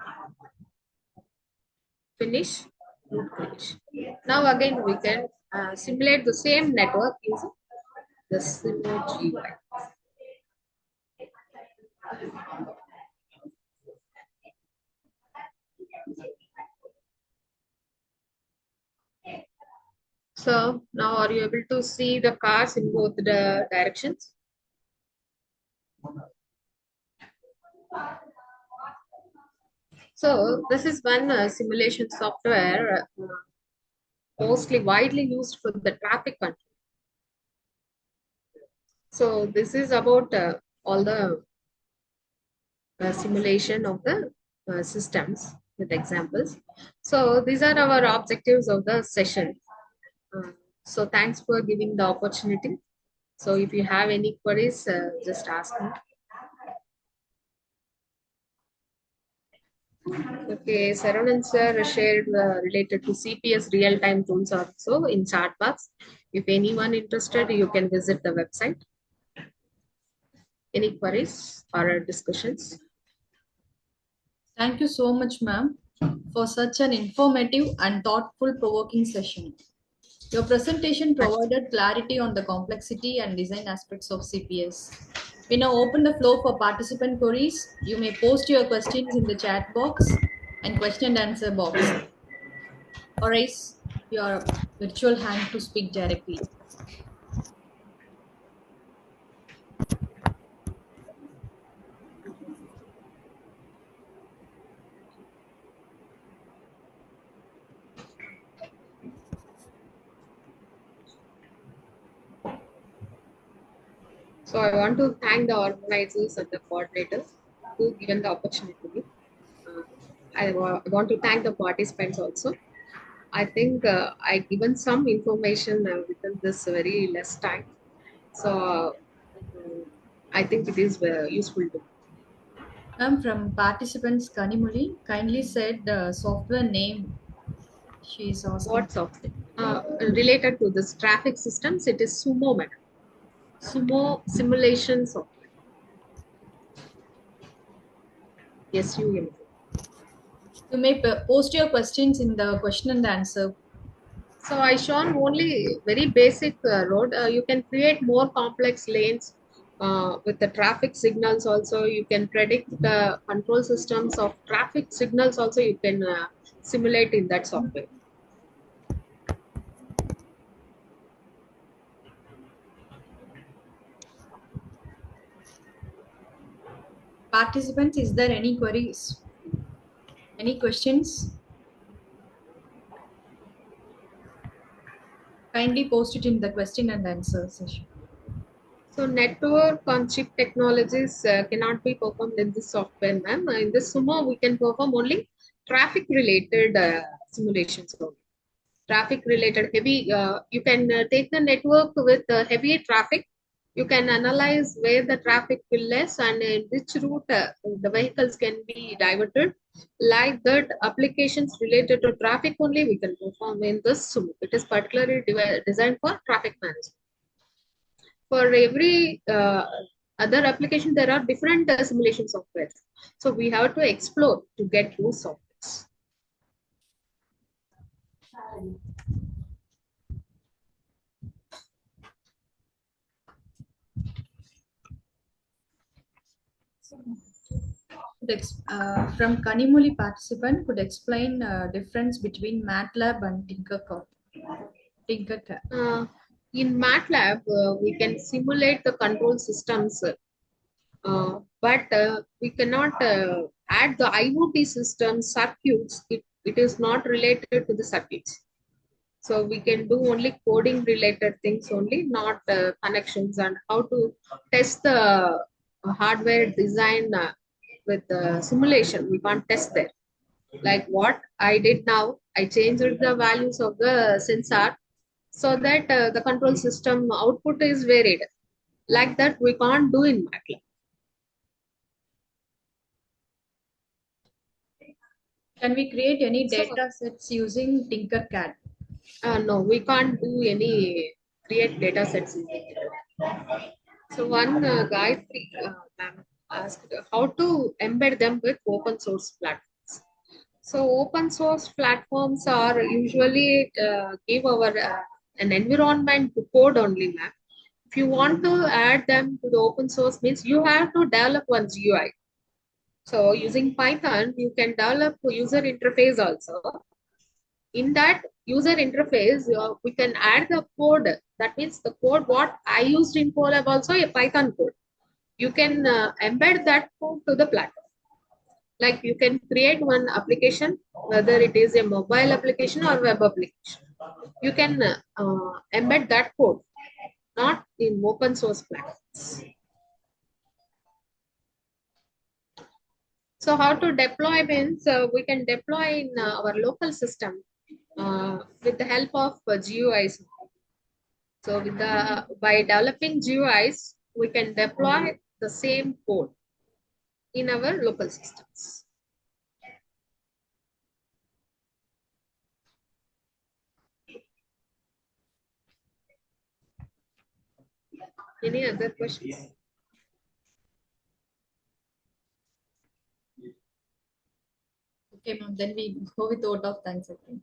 finish route creation. Now again we can simulate the same network using the SIMO GUI. So now are you able to see the cars in both the directions? So this is one simulation software mostly widely used for the traffic control. So this is about all the simulation of the systems with examples. So these are our objectives of the session. So thanks for giving the opportunity. So if you have any queries, just ask me. Okay, Saranan sir shared related to CPS real-time tools also in chat box. If anyone interested, you can visit the website. Any queries or discussions? Thank you so much, ma'am, for such an informative and thoughtful provoking session. Your presentation provided clarity on the complexity and design aspects of CPS. We now open the floor for participant queries. You may post your questions in the chat box and question and answer box, or raise your virtual hand to speak directly. So I want to thank the organizers and the coordinators who given the opportunity to me. I want to thank the participants also. I think I given some information within this very less time. So I think it is useful to. Ma'am, from participants Kanimuli kindly said the software name she is asking. What software? Related to this traffic systems, it is Sumo, madam. Sumo simulation software. Yes, you. You may post your questions in the question and answer. So I shown only very basic road. You can create more complex lanes with the traffic signals. Also, you can predict the control systems of traffic signals. Also, you can simulate in that software. Participants, is there any queries? Any questions? Kindly post it in the question and answer session. So network on chip technologies cannot be performed in this software, ma'am. In this Sumo, we can perform only traffic related simulations only. Traffic related heavy, you can take the network with heavy traffic. You can analyze where the traffic will less and in which route the vehicles can be diverted. Like that, applications related to traffic only we can perform in this Sumo. It is particularly designed for traffic management. For every other application, there are different simulation softwares. So we have to explore to get those softwares. From Kanimuli participant could explain difference between MATLAB and Tinkercad. In MATLAB, we can simulate the control systems, but we cannot add the IoT system circuits. It is not related to the circuits. So we can do only coding related things only, not connections and how to test the hardware design with simulation. We can't test there. Like what I did now, I changed the values of the sensor so that the control system output is varied. Like that, we can't do in MATLAB. Can we create any data sets using Tinkercad? No, we can't do any create data sets. So one guy asked how to embed them with open source platforms. So open source platforms are usually give our an environment to code only, map. If you want to add them to the open source means you have to develop one GUI. So using Python, you can develop user interface also. In that user interface, we can add the code. That means the code what I used in Colab also a Python code. You can embed that code to the platform. Like you can create one application, whether it is a mobile application or web application. You can embed that code, not in open source platforms. So how to deploy means we can deploy in our local system with the help of GUIs. So with by developing GUIs, we can deploy the same code in our local systems. Any other questions? Okay, ma'am. Then we go with vote of thanks again.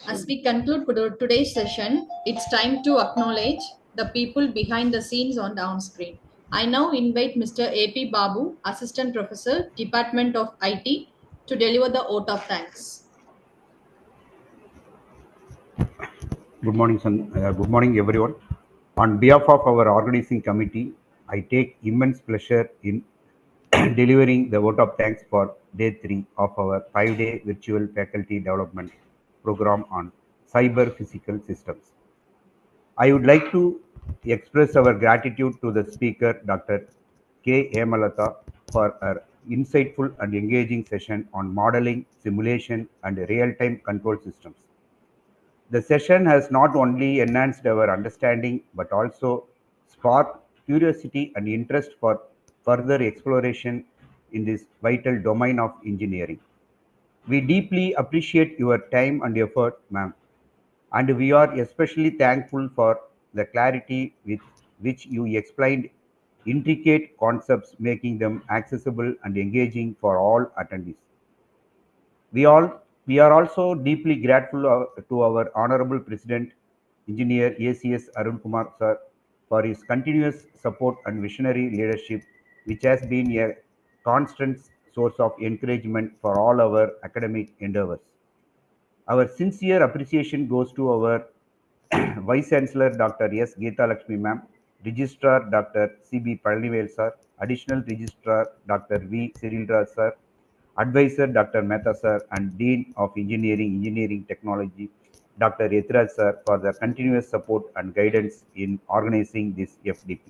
As we conclude today's session, it's time to acknowledge the people behind the scenes on the on-screen. I now invite Mr. A.P. Babu, Assistant Professor, Department of IT, to deliver the vote of thanks. Good morning, good morning, everyone. On behalf of our organizing committee, I take immense pleasure in delivering the vote of thanks for day 3 of our 5-day virtual faculty development program on cyber physical systems. I would like to express our gratitude to the speaker, Dr. K.Hemalatha, for her insightful and engaging session on modeling, simulation, and real-time control systems. The session has not only enhanced our understanding but also sparked curiosity and interest for further exploration in this vital domain of engineering. We deeply appreciate your time and effort, ma'am, and we are especially thankful for the clarity with which you explained intricate concepts, making them accessible and engaging for all attendees. We are also deeply grateful to our Honorable President, Engineer ACS Arun Kumar sir, for his continuous support and visionary leadership, which has been a constant source of encouragement for all our academic endeavors. Our sincere appreciation goes to our Vice Chancellor Dr. S. Geeta Lakshmi ma'am, Registrar Dr. C.B. Palanivel sir, Additional Registrar Dr. V. Cirilraj sir, Advisor Dr. Mehta sir, and Dean of Engineering Technology Dr. Yethraj sir for their continuous support and guidance in organizing this FDP.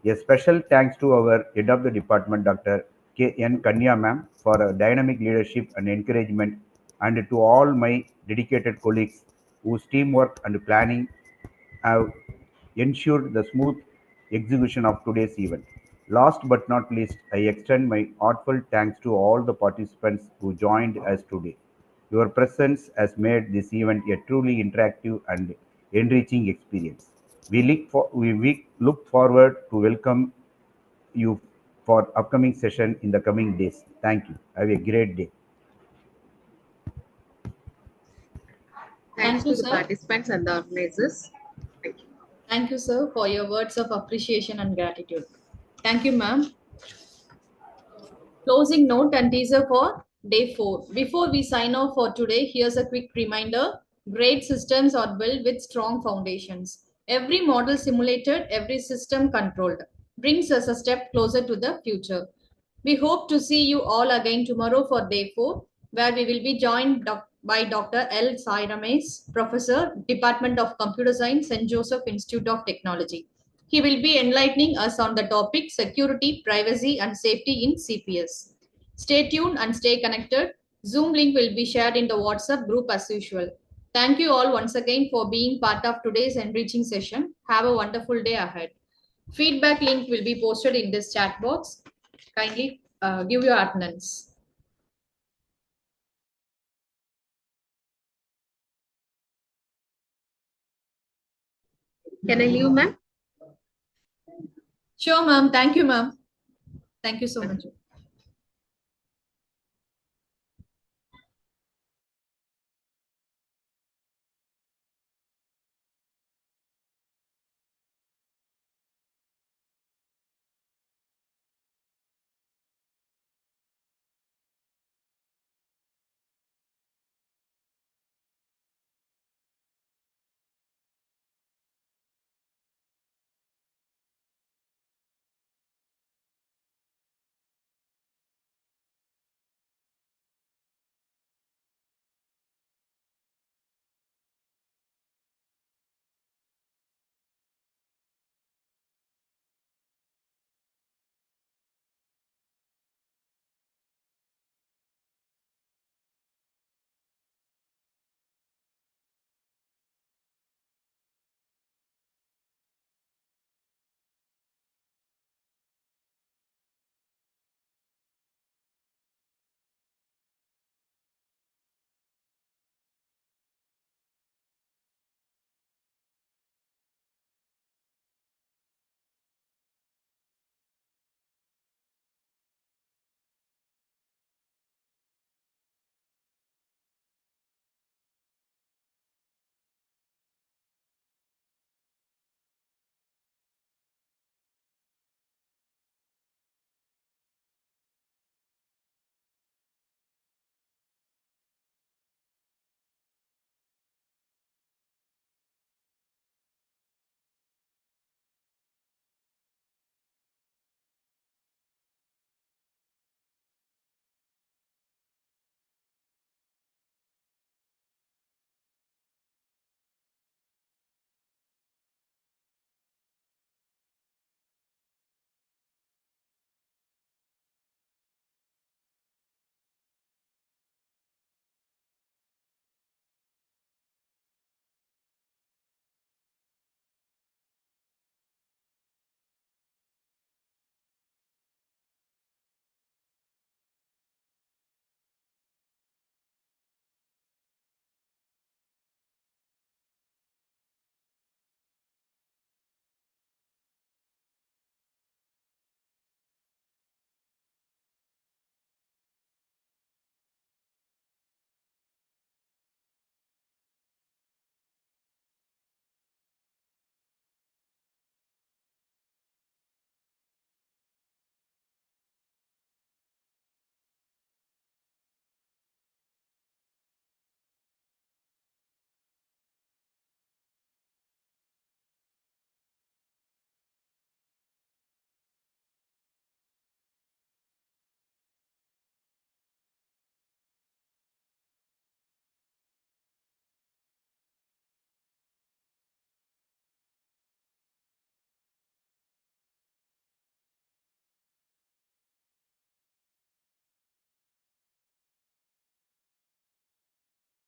A special thanks to our Head of the Department Dr. K.N.Kanya ma'am for her dynamic leadership and encouragement, and to all my dedicated colleagues whose teamwork and planning have ensured the smooth execution of today's event. Last but not least, I extend my heartfelt thanks to all the participants who joined us today. Your presence has made this event a truly interactive and enriching experience. We look forward to welcome you for upcoming session in the coming days. Thank you. Have a great day. Thanks Thank you, to the sir. participants and the organizers. Thank you. Thank you, sir, for your words of appreciation and gratitude. Thank you, ma'am. Closing note and teaser for day 4. Before we sign off for today, here's a quick reminder. Great systems are built with strong foundations. Every model simulated, every system controlled brings us a step closer to the future. We hope to see you all again tomorrow for day 4, where we will be joined by Dr. L. Sai Ramesh, Professor, Department of Computer Science, St. Joseph Institute of Technology. He will be enlightening us on the topic security, privacy, and safety in CPS. Stay tuned and stay connected. Zoom link will be shared in the WhatsApp group as usual. Thank you all once again for being part of today's enriching session. Have a wonderful day ahead. Feedback link will be posted in this chat box. Kindly give your attendance. Can I leave, ma'am? Sure, ma'am. Thank you, ma'am. Thank you so much.